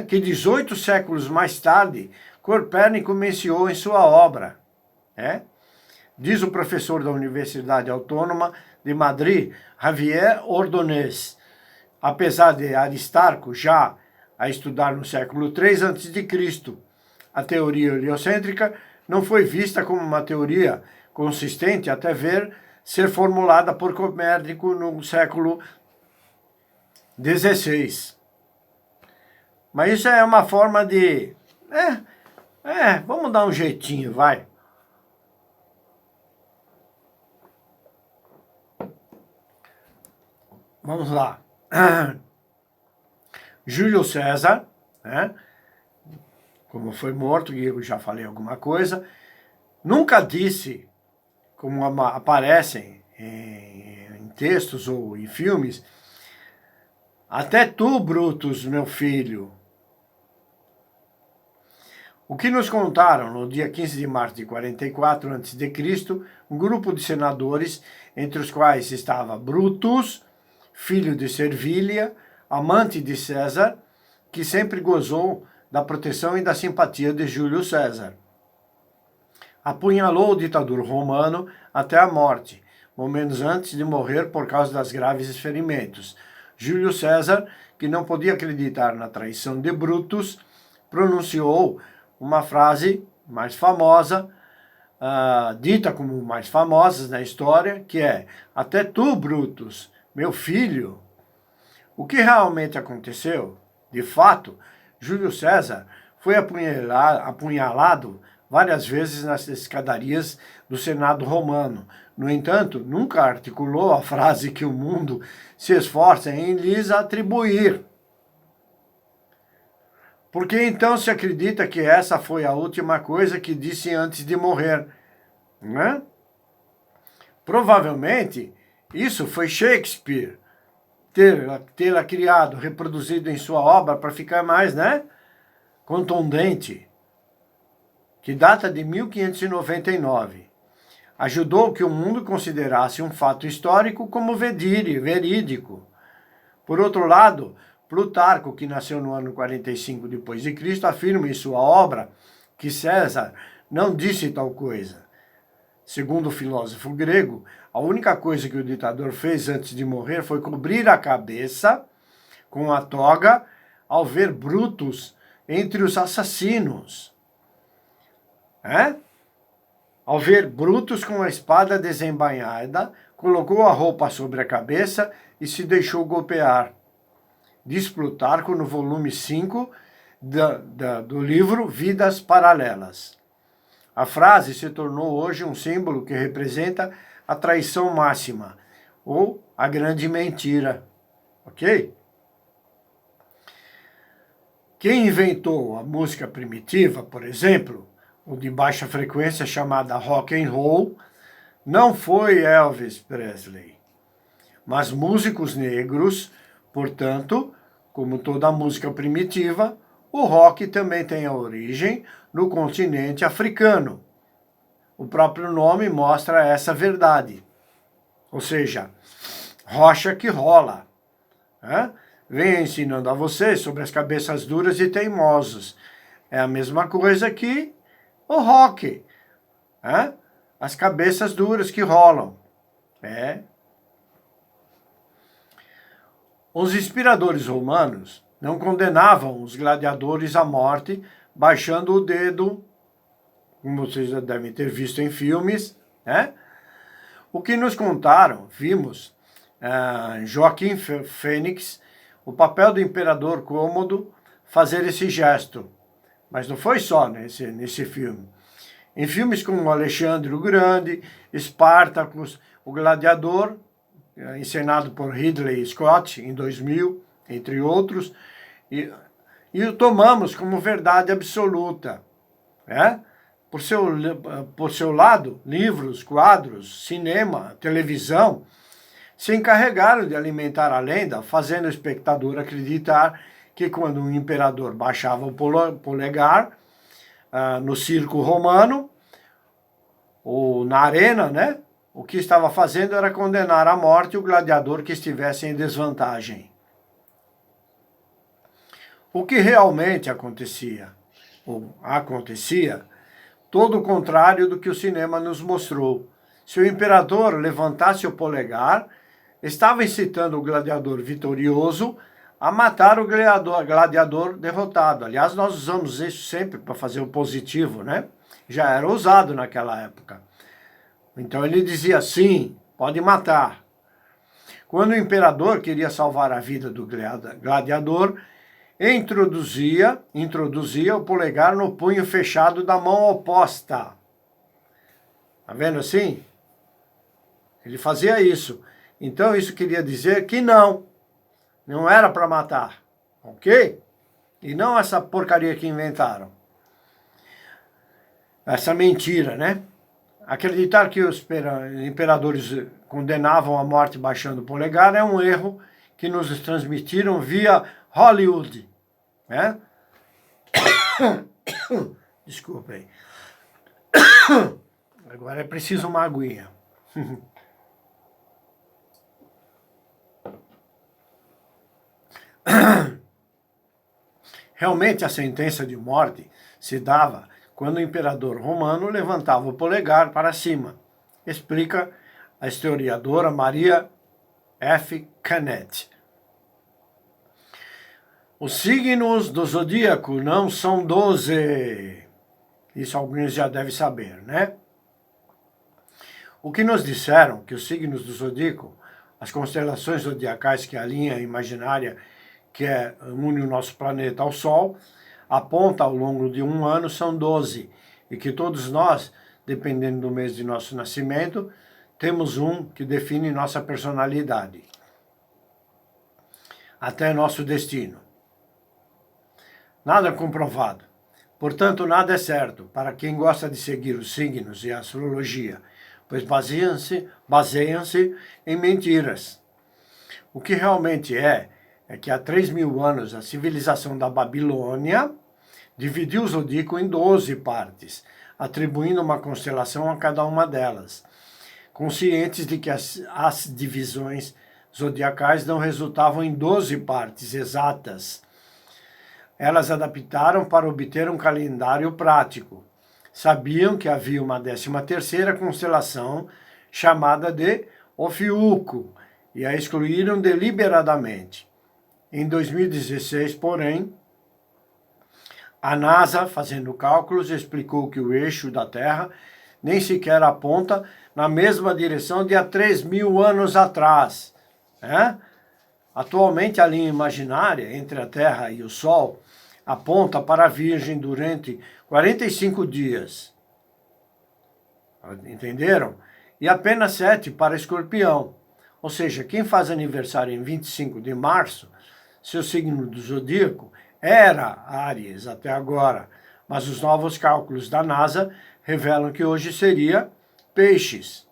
que 18 séculos mais tarde, Copérnico mencionou em sua obra. Diz o professor da Universidade Autônoma de Madrid, Javier Ordonez. Apesar de Aristarco já a estudar no século III a.C., a teoria heliocêntrica não foi vista como uma teoria consistente até ver ser formulada por Copérnico no século XVI. Mas isso é uma forma de... vamos dar um jeitinho, vai. Vamos lá. Júlio César, como foi morto, e eu já falei alguma coisa, nunca disse, como aparecem em textos ou em filmes, até tu, Brutus, meu filho. O que nos contaram no dia 15 de março de 44 a.C., um grupo de senadores, entre os quais estava Brutus, filho de Servília, amante de César, que sempre gozou da proteção e da simpatia de Júlio César. Apunhalou o ditador romano até a morte, momentos antes de morrer por causa das graves ferimentos. Júlio César, que não podia acreditar na traição de Brutus, pronunciou uma frase mais famosa, dita como mais famosas na história, que é: até tu, Brutus, meu filho. O que realmente aconteceu? De fato, Júlio César foi apunhalado várias vezes nas escadarias do Senado romano. No entanto, nunca articulou a frase que o mundo se esforça em lhes atribuir. Por que então se acredita que essa foi a última coisa que disse antes de morrer? Né? Provavelmente, isso foi Shakespeare tê-la criado, reproduzido em sua obra para ficar mais, né, contundente, que data de 1599. Ajudou que o mundo considerasse um fato histórico como verídico. Por outro lado, Plutarco, que nasceu no ano 45 depois de Cristo, afirma em sua obra que César não disse tal coisa. Segundo o filósofo grego, a única coisa que o ditador fez antes de morrer foi cobrir a cabeça com a toga ao ver Brutus entre os assassinos. Ao ver Brutus com a espada desembainhada, colocou a roupa sobre a cabeça e se deixou golpear. Diz Plutarco no volume 5 do livro Vidas Paralelas. A frase se tornou hoje um símbolo que representa a traição máxima, ou a grande mentira. Ok? Quem inventou a música primitiva, por exemplo, ou de baixa frequência chamada rock and roll, não foi Elvis Presley, mas músicos negros. Portanto, como toda música primitiva, o rock também tem a origem no continente africano. O próprio nome mostra essa verdade. Ou seja, rocha que rola. Venho ensinando a vocês sobre as cabeças duras e teimosos. É a mesma coisa que o rock. As cabeças duras que rolam. Os inspiradores romanos não condenavam os gladiadores à morte baixando o dedo, como vocês já devem ter visto em filmes, O que nos contaram, vimos, Joaquim Fênix, o papel do imperador Cômodo, fazer esse gesto. Mas não foi só nesse filme. Em filmes como Alexandre o Grande, Espartacus, O Gladiador, encenado por Ridley Scott em 2000, entre outros, e o tomamos como verdade absoluta. Por seu lado, livros, quadros, cinema, televisão, se encarregaram de alimentar a lenda, fazendo o espectador acreditar que quando um imperador baixava o polegar no circo romano, ou na arena, o que estava fazendo era condenar à morte o gladiador que estivesse em desvantagem. O que realmente acontecia, todo o contrário do que o cinema nos mostrou. Se o imperador levantasse o polegar, estava incitando o gladiador vitorioso a matar o gladiador derrotado. Aliás, nós usamos isso sempre para fazer o positivo, Já era usado naquela época. Então ele dizia, sim, pode matar. Quando o imperador queria salvar a vida do gladiador, introduzia o polegar no punho fechado da mão oposta. Tá vendo assim? Ele fazia isso. Então isso queria dizer que não era para matar, ok? E não essa porcaria que inventaram. Essa mentira, Acreditar que os imperadores condenavam a morte baixando o polegar é um erro que nos transmitiram via Hollywood. Desculpa aí. Agora é preciso uma aguinha. Realmente a sentença de morte se dava quando o imperador romano levantava o polegar para cima. Explica a historiadora Maria F. Canet. Os signos do zodíaco não são 12. Isso alguns já devem saber, né? O que nos disseram que os signos do zodíaco, as constelações zodiacais, que é a linha imaginária une o nosso planeta ao Sol, aponta ao longo de um ano, são 12, e que todos nós, dependendo do mês de nosso nascimento, temos um que define nossa personalidade, até nosso destino. Nada comprovado. Portanto, nada é certo para quem gosta de seguir os signos e a astrologia, pois baseiam-se em mentiras. O que realmente é que há 3.000 anos a civilização da Babilônia dividiu o zodíaco em 12 partes, atribuindo uma constelação a cada uma delas, conscientes de que as divisões zodiacais não resultavam em 12 partes exatas. Elas adaptaram para obter um calendário prático. Sabiam que havia uma 13ª constelação, chamada de Ofiuco, e a excluíram deliberadamente. Em 2016, porém, a NASA, fazendo cálculos, explicou que o eixo da Terra nem sequer aponta na mesma direção de há 3.000 anos atrás. Atualmente, a linha imaginária entre a Terra e o Sol aponta para a Virgem durante 45 dias. Entenderam? E apenas 7 para Escorpião. Ou seja, quem faz aniversário em 25 de março, seu signo do zodíaco era Áries até agora, mas os novos cálculos da NASA revelam que hoje seria Peixes.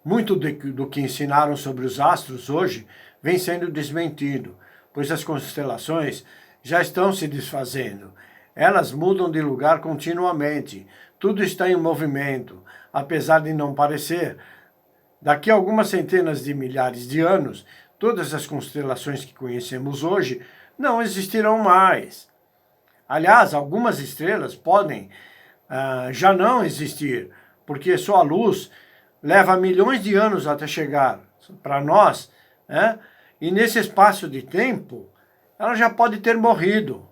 Muito do que ensinaram sobre os astros hoje vem sendo desmentido, pois as constelações já estão se desfazendo. Elas mudam de lugar continuamente. Tudo está em movimento, apesar de não parecer. Daqui a algumas centenas de milhares de anos, todas as constelações que conhecemos hoje não existirão mais. Aliás, algumas estrelas podem já não existir, porque sua luz leva milhões de anos até chegar para nós, e nesse espaço de tempo, ela já pode ter morrido.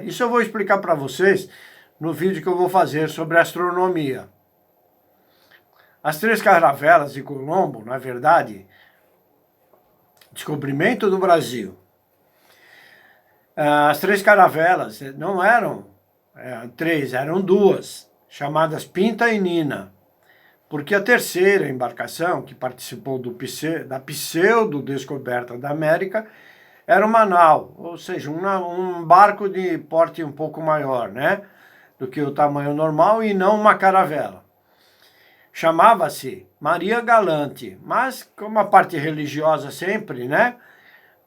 Isso eu vou explicar para vocês no vídeo que eu vou fazer sobre astronomia. As 3 caravelas de Colombo, na verdade, descobrimento do Brasil. As 3 caravelas não eram 3, eram 2, chamadas Pinta e Nina. Porque a 3ª embarcação, que participou da pseudo-descoberta da América, era uma nau, ou seja, um barco de porte um pouco maior, do que o tamanho normal, e não uma caravela. Chamava-se Maria Galante, mas como a parte religiosa sempre,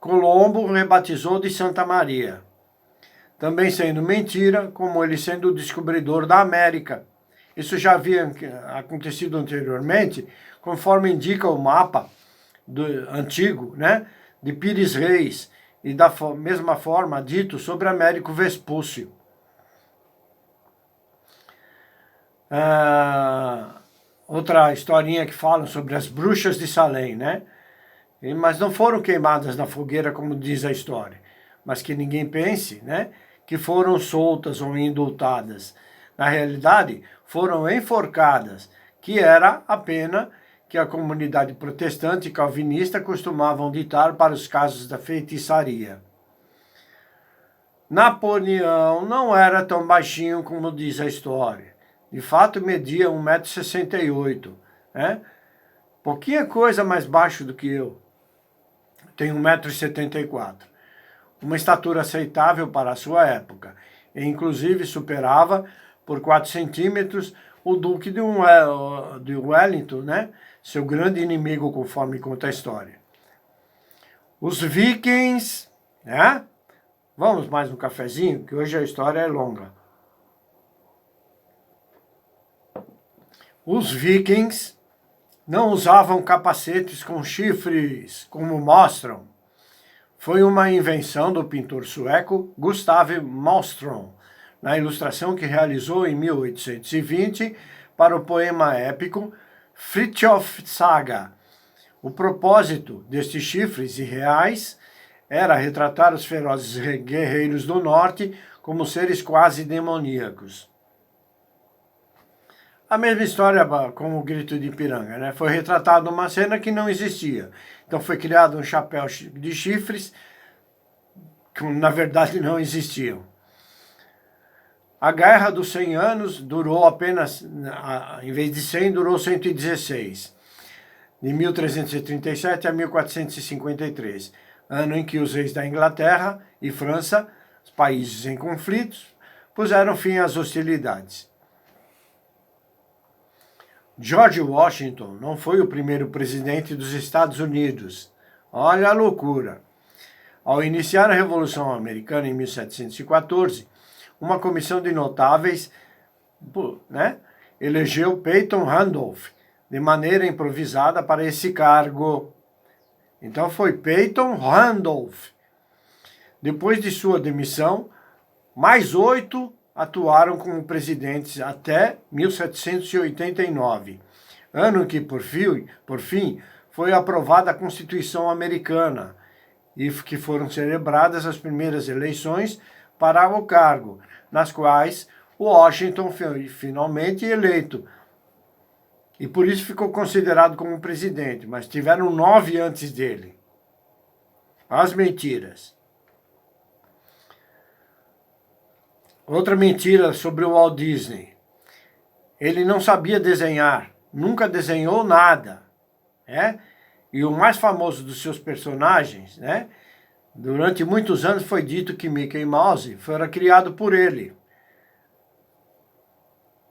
Colombo rebatizou de Santa Maria. Também sendo mentira, como ele sendo o descobridor da América. Isso já havia acontecido anteriormente, conforme indica o mapa antigo, de Pires Reis, e da mesma forma dito sobre Américo Vespúcio. Outra historinha que fala sobre as bruxas de Salem, mas não foram queimadas na fogueira, como diz a história, mas que ninguém pense, que foram soltas ou indultadas. Na realidade, foram enforcadas, que era a pena que a comunidade protestante e calvinista costumavam ditar para os casos da feitiçaria. Napoleão não era tão baixinho como diz a história. De fato, media 1,68 m. Pouquinha coisa mais baixo do que eu. Tenho 1,74 m. Uma estatura aceitável para a sua época. E, inclusive, superava por 4 centímetros o Duque de Wellington, seu grande inimigo, conforme conta a história. Os vikings, Vamos mais um cafezinho, que hoje a história é longa. Os vikings não usavam capacetes com chifres, como mostram. Foi uma invenção do pintor sueco Gustav Malmström, na ilustração que realizou em 1820 para o poema épico Fritjof Saga. O propósito destes chifres irreais era retratar os ferozes guerreiros do norte como seres quase demoníacos. A mesma história com o grito de Ipiranga, né? Foi retratada uma cena que não existia. Então foi criado um chapéu de chifres que na verdade não existiam. A Guerra dos 100 Anos durou apenas, em vez de 100, durou 116. De 1337 a 1453, ano em que os reis da Inglaterra e França, os países em conflitos, puseram fim às hostilidades. George Washington não foi o primeiro presidente dos Estados Unidos. Olha a loucura. Ao iniciar a Revolução Americana em 1714, uma comissão de notáveis, né, elegeu Peyton Randolph de maneira improvisada para esse cargo. Então foi Peyton Randolph. Depois de sua demissão, mais 8 atuaram como presidentes até 1789, ano em que, por fim, foi aprovada a Constituição Americana e que foram celebradas as primeiras eleições para o cargo, nas quais Washington foi finalmente eleito. E por isso ficou considerado como presidente, mas tiveram 9 antes dele. As mentiras. Outra mentira sobre o Walt Disney. Ele não sabia desenhar, nunca desenhou nada, né? E o mais famoso dos seus personagens, né? Durante muitos anos foi dito que Mickey Mouse fora criado por ele.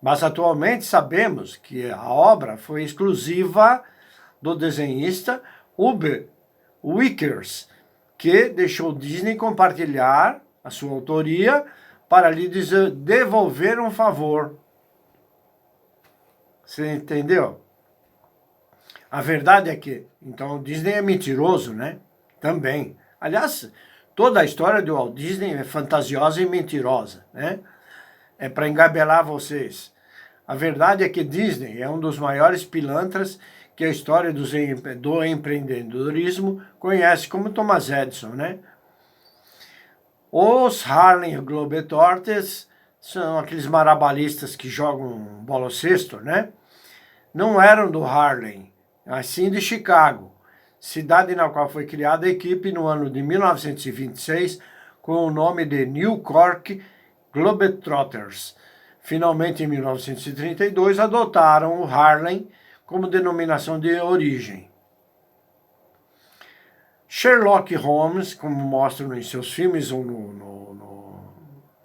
Mas atualmente sabemos que a obra foi exclusiva do desenhista Ube Vickers, que deixou Disney compartilhar a sua autoria para lhe devolver um favor. Você entendeu? A verdade é que, então, Disney é mentiroso, né? Também. Aliás, toda a história do Walt Disney é fantasiosa e mentirosa, né? É para engabelar vocês. A verdade é que Disney é um dos maiores pilantras que a história do empreendedorismo conhece, como Thomas Edison, né? Os Harlem Globetrotters são aqueles marabalistas que jogam bola ao cesto, né? Não eram do Harlem, mas sim de Chicago, cidade na qual foi criada a equipe no ano de 1926 com o nome de New York Globetrotters. Finalmente, em 1932, adotaram o Harlem como denominação de origem. Sherlock Holmes, como mostram em seus filmes ou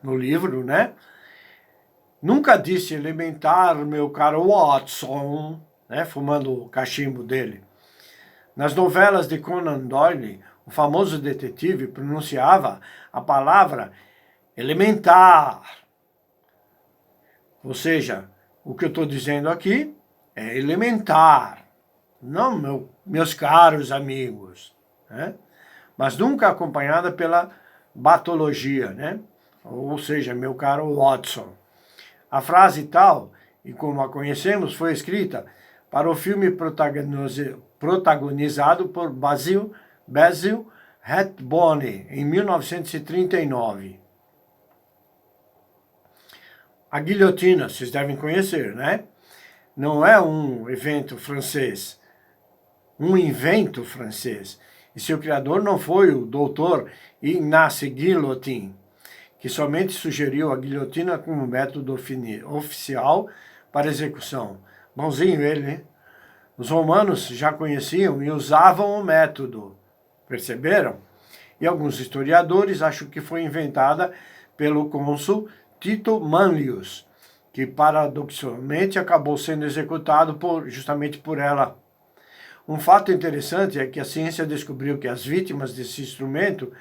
no livro, né? Nunca disse elementar, meu caro Watson, né? Fumando o cachimbo dele. Nas novelas de Conan Doyle, o famoso detetive pronunciava a palavra elementar. Ou seja, o que eu estou dizendo aqui é elementar, não meus caros amigos, né? Mas nunca acompanhada pela batologia, né? Ou seja, meu caro Watson. A frase tal, e como a conhecemos, foi escrita para o filme protagonizado por Basil Rathbone, em 1939. A guilhotina, vocês devem conhecer, né? Não é um evento francês, um invento francês. E seu criador não foi o doutor Ignace Guillotin, que somente sugeriu a guilhotina como método oficial para execução. Bonzinho ele, né? Os romanos já conheciam e usavam o método, perceberam? E alguns historiadores acham que foi inventada pelo cônsul Tito Manlius, que paradoxalmente acabou sendo executado justamente por ela. Um fato interessante é que a ciência descobriu que as vítimas desse instrumento,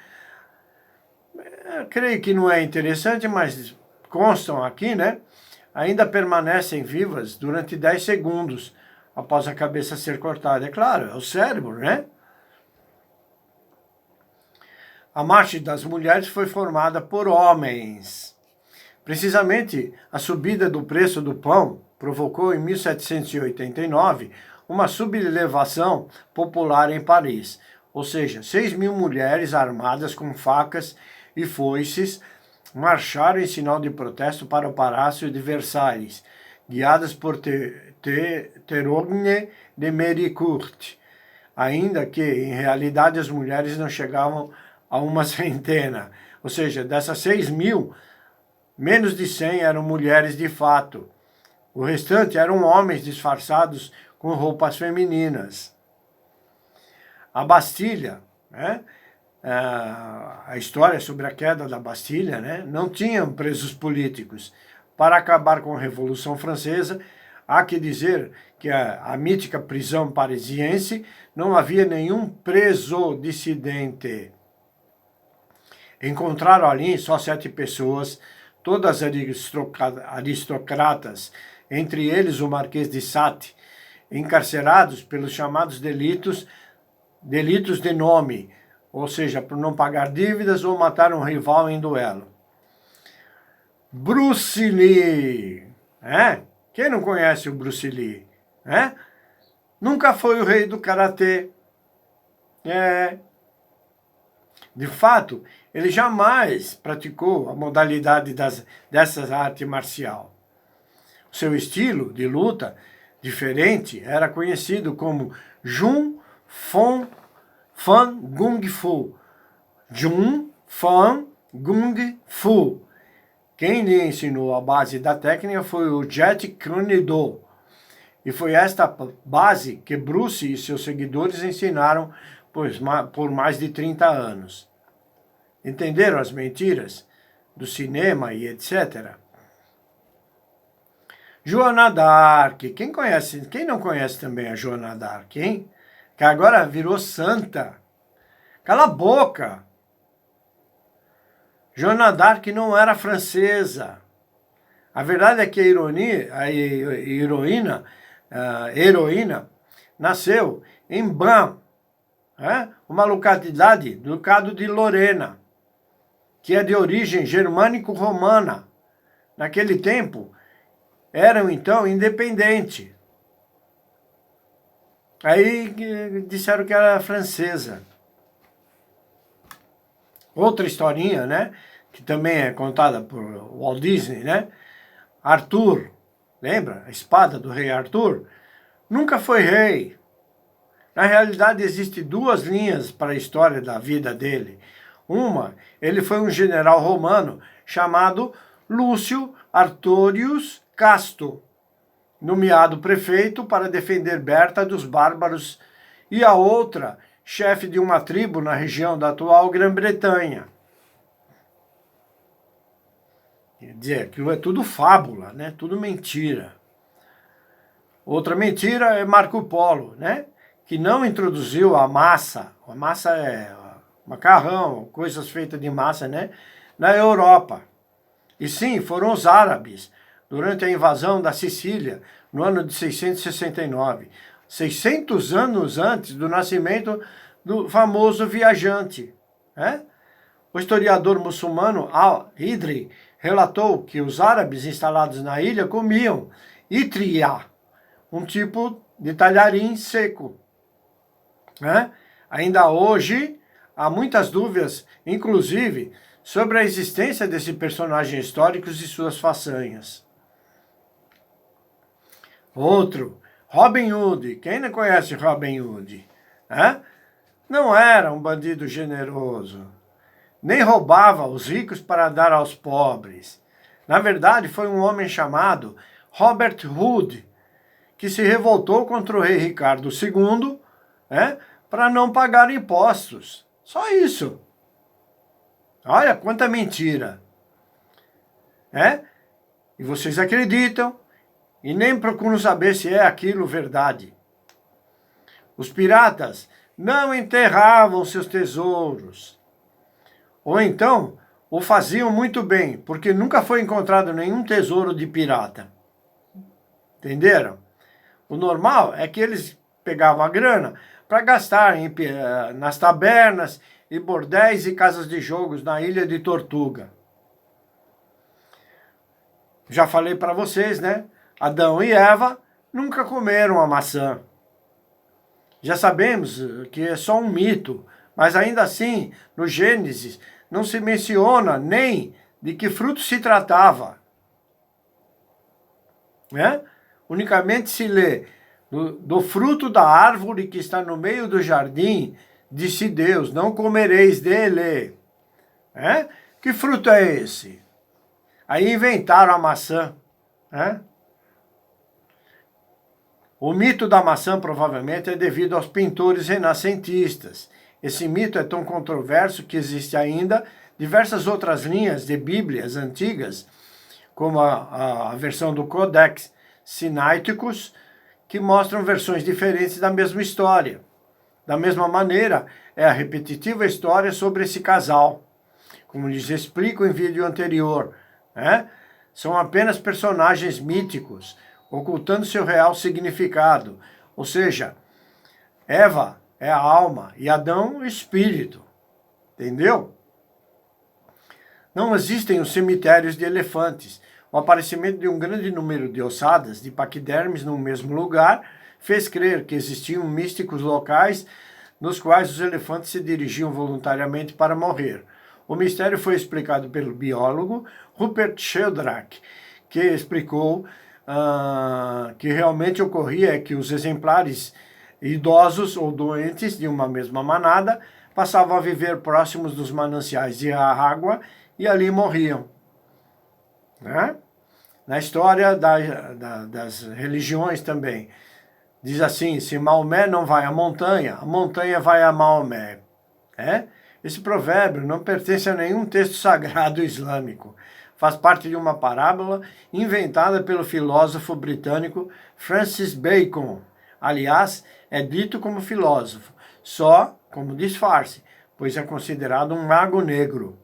creio que não é interessante, mas constam aqui, né? Ainda permanecem vivas durante 10 segundos após a cabeça ser cortada. É claro, é o cérebro, né? A marcha das mulheres foi formada por homens. Precisamente, a subida do preço do pão provocou em 1789 uma sublevação popular em Paris, ou seja, 6.000 mulheres armadas com facas e foices marcharam em sinal de protesto para o Palácio de Versalhes, guiadas por Therogne de Méricourt, ainda que, em realidade, as mulheres não chegavam a uma centena. Ou seja, dessas 6.000, menos de 100 eram mulheres de fato. O restante eram homens disfarçados com roupas femininas. A Bastilha, né? A história sobre a queda da Bastilha, né? Não tinham presos políticos. Para acabar com a Revolução Francesa, há que dizer que a mítica prisão parisiense não havia nenhum preso dissidente. Encontraram ali só 7 pessoas, todas aristocratas, entre eles o Marquês de Sade, encarcerados pelos chamados delitos de nome, ou seja, por não pagar dívidas ou matar um rival em duelo. Bruce Lee, quem não conhece o Bruce Lee? Nunca foi o rei do karatê. De fato, ele jamais praticou a modalidade dessa arte marcial. O seu estilo de luta diferente era conhecido como Jun Fan Gung Fu. Jun Fan Gung Fu. Quem lhe ensinou a base da técnica foi o Jet Kune Do. E foi esta base que Bruce e seus seguidores ensinaram por mais de 30 anos. Entenderam as mentiras do cinema e etc? Joana d'Arc. Quem não conhece também a Joana d'Arc, hein? Que agora virou santa. Cala a boca! Joana d'Arc não era francesa. A verdade é que a heroína nasceu em Bran, uma localidade do Ducado de Lorena, que é de origem germânico-romana. Naquele tempo, eram então independentes. Aí disseram que era francesa. Outra historinha, né, que também é contada por Walt Disney, né? Arthur, lembra? A espada do rei Arthur? Nunca foi rei. Na realidade, existem 2 linhas para a história da vida dele. Uma, ele foi um general romano chamado Lúcio Artorius Casto, nomeado prefeito para defender Berta dos bárbaros, e a outra, chefe de uma tribo na região da atual Grã-Bretanha. Quer dizer, aquilo é tudo fábula, né? Tudo mentira. Outra mentira é Marco Polo, né? Que não introduziu a massa. A massa é macarrão, coisas feitas de massa, né? Na Europa. E sim, foram os árabes, durante a invasão da Sicília, no ano de 669. 600 anos antes do nascimento do famoso viajante. O historiador muçulmano Al-Hidri relatou que os árabes instalados na ilha comiam itria, um tipo de talharim seco. Ainda hoje, há muitas dúvidas, inclusive, sobre a existência desse personagem histórico e suas façanhas. Outro, Robin Hood. Quem não conhece Robin Hood? Não era um bandido generoso, nem roubava os ricos para dar aos pobres. Na verdade, foi um homem chamado Robert Hood, que se revoltou contra o rei Ricardo II, para não pagar impostos. Só isso. Olha quanta mentira. E vocês acreditam e nem procuram saber se é aquilo verdade. Os piratas não enterravam seus tesouros. Ou então, o faziam muito bem, porque nunca foi encontrado nenhum tesouro de pirata. Entenderam? O normal é que eles pegavam a grana para gastar nas tabernas e bordéis e casas de jogos na Ilha de Tortuga. Já falei para vocês, né? Adão e Eva nunca comeram a maçã. Já sabemos que é só um mito, mas ainda assim, no Gênesis, não se menciona nem de que fruto se tratava. Né? Unicamente se lê do fruto da árvore que está no meio do jardim, disse Deus, não comereis dele. Né? Que fruto é esse? Aí inventaram a maçã. Né? O mito da maçã provavelmente é devido aos pintores renascentistas. Esse mito é tão controverso que existe ainda diversas outras linhas de Bíblias antigas, como a versão do Codex Sinaiticus, que mostram versões diferentes da mesma história. Da mesma maneira, é a repetitiva história sobre esse casal. Como lhes explico em vídeo anterior, né? São apenas personagens míticos, ocultando seu real significado. Ou seja, Eva é a alma e Adão o espírito. Entendeu? Não existem os cemitérios de elefantes. O aparecimento de um grande número de ossadas de paquidermes no mesmo lugar fez crer que existiam místicos locais nos quais os elefantes se dirigiam voluntariamente para morrer. O mistério foi explicado pelo biólogo Rupert Sheldrake, que explicou que realmente ocorria é que os exemplares idosos ou doentes de uma mesma manada passavam a viver próximos dos mananciais de água e ali morriam. Né? Na história das religiões também, diz assim, se Maomé não vai à montanha, a montanha vai a Maomé. Esse provérbio não pertence a nenhum texto sagrado islâmico. Faz parte de uma parábola inventada pelo filósofo britânico Francis Bacon. Aliás, é dito como filósofo, só como disfarce, pois é considerado um mago negro.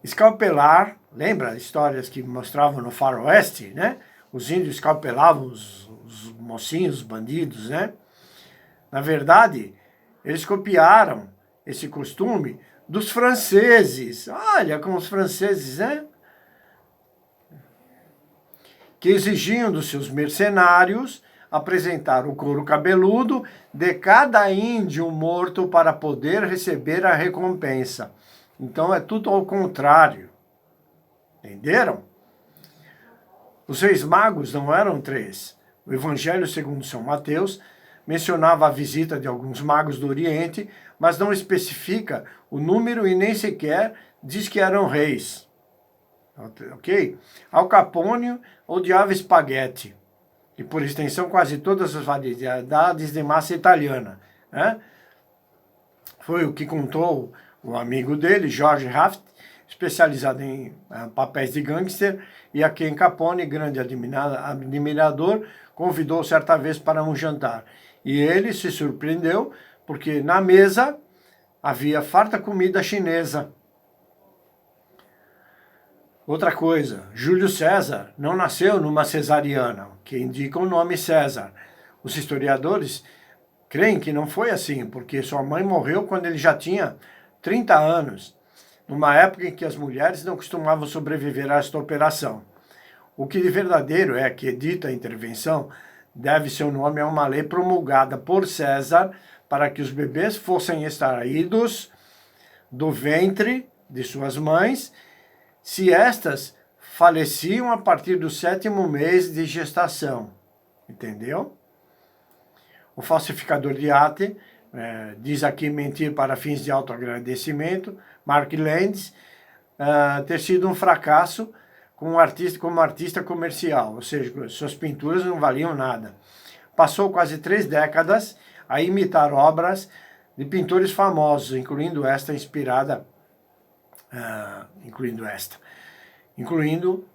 Escalpelar, lembra histórias que mostravam no faroeste, né? Os índios escalpelavam os mocinhos, os bandidos, né? Na verdade, eles copiaram esse costume dos franceses. Olha como os franceses, né? Que exigiam dos seus mercenários apresentar o couro cabeludo de cada índio morto para poder receber a recompensa. Então é tudo ao contrário. Entenderam? Os reis magos não eram 3. O Evangelho segundo São Mateus mencionava a visita de alguns magos do Oriente, mas não especifica o número e nem sequer diz que eram reis. Ok? Al Capone odiava espaguete, e por extensão quase todas as variedades de massa italiana. Né? Foi o que contou o amigo dele, George Raft, especializado em papéis de gangster, e a quem Capone, grande admirador, convidou certa vez para um jantar. E ele se surpreendeu, porque na mesa havia farta comida chinesa. Outra coisa, Júlio César não nasceu numa cesariana, que indica o nome César. Os historiadores creem que não foi assim, porque sua mãe morreu quando ele já tinha 30 anos, numa época em que as mulheres não costumavam sobreviver a esta operação. O que de verdadeiro é que dita intervenção deve seu nome a uma lei promulgada por César para que os bebês fossem extraídos do ventre de suas mães se estas faleciam a partir do 7º mês de gestação. Entendeu? O falsificador de ate diz aqui mentir para fins de autoagradecimento, Mark Landis, ter sido um fracasso como artista comercial, ou seja, suas pinturas não valiam nada. Passou quase 3 décadas a imitar obras de pintores famosos, incluindo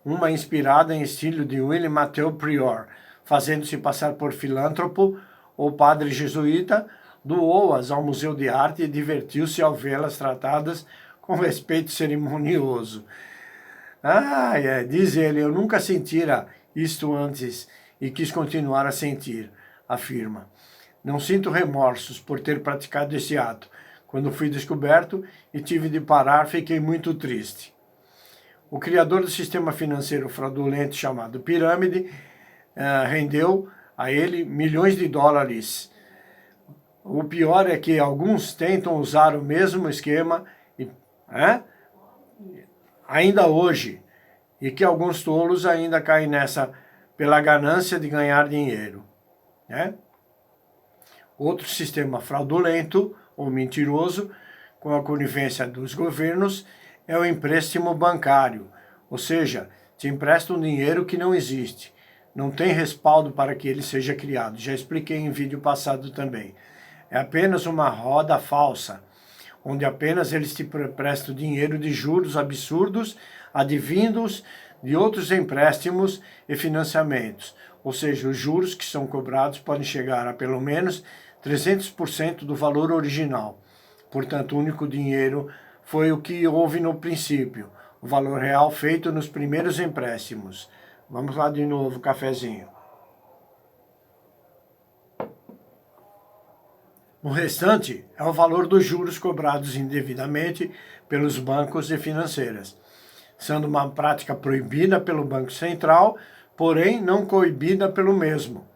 uma inspirada em estilo de William Mathieu Prior, fazendo-se passar por filântropo ou padre jesuíta, doou-as ao Museu de Arte e divertiu-se ao vê-las tratadas com respeito cerimonioso. Diz ele, eu nunca sentira isto antes e quis continuar a sentir, afirma. Não sinto remorsos por ter praticado esse ato. Quando fui descoberto e tive de parar, fiquei muito triste. O criador do sistema financeiro fraudulento chamado pirâmide rendeu a ele milhões de dólares. O pior é que alguns tentam usar o mesmo esquema ainda hoje, e que alguns tolos ainda caem nessa pela ganância de ganhar dinheiro, né? Outro sistema fraudulento ou mentiroso, com a conivência dos governos, é o empréstimo bancário, ou seja, te empresta um dinheiro que não existe, não tem respaldo para que ele seja criado. Já expliquei em vídeo passado também. É apenas uma roda falsa, onde apenas eles te prestam dinheiro de juros absurdos, advindos de outros empréstimos e financiamentos. Ou seja, os juros que são cobrados podem chegar a pelo menos 300% do valor original. Portanto, o único dinheiro foi o que houve no princípio, o valor real feito nos primeiros empréstimos. Vamos lá de novo, cafezinho. O restante é o valor dos juros cobrados indevidamente pelos bancos e financeiras, sendo uma prática proibida pelo Banco Central, porém não coibida pelo mesmo,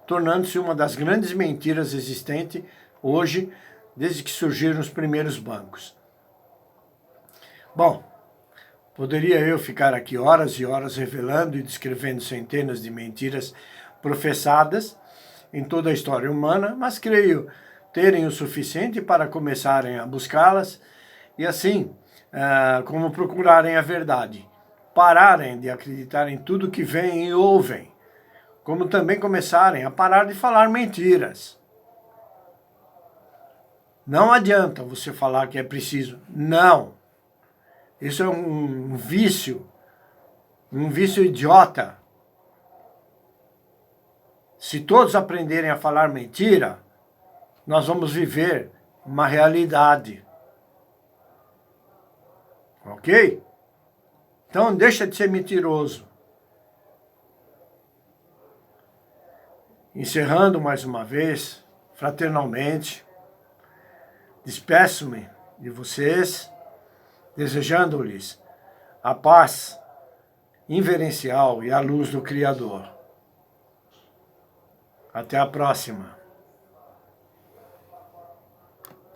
tornando-se uma das grandes mentiras existentes hoje, desde que surgiram os primeiros bancos. Bom, poderia eu ficar aqui horas e horas revelando e descrevendo centenas de mentiras professadas em toda a história humana, mas creio terem o suficiente para começarem a buscá-las e assim, como procurarem a verdade, pararem de acreditar em tudo que veem e ouvem, como também começarem a parar de falar mentiras. Não adianta você falar que é preciso. Não. Isso é um vício idiota. Se todos aprenderem a falar mentira, nós vamos viver uma realidade. Ok? Então deixa de ser mentiroso. Encerrando mais uma vez, fraternalmente, despeço-me de vocês, desejando-lhes a paz inverencial e a luz do Criador. Até a próxima.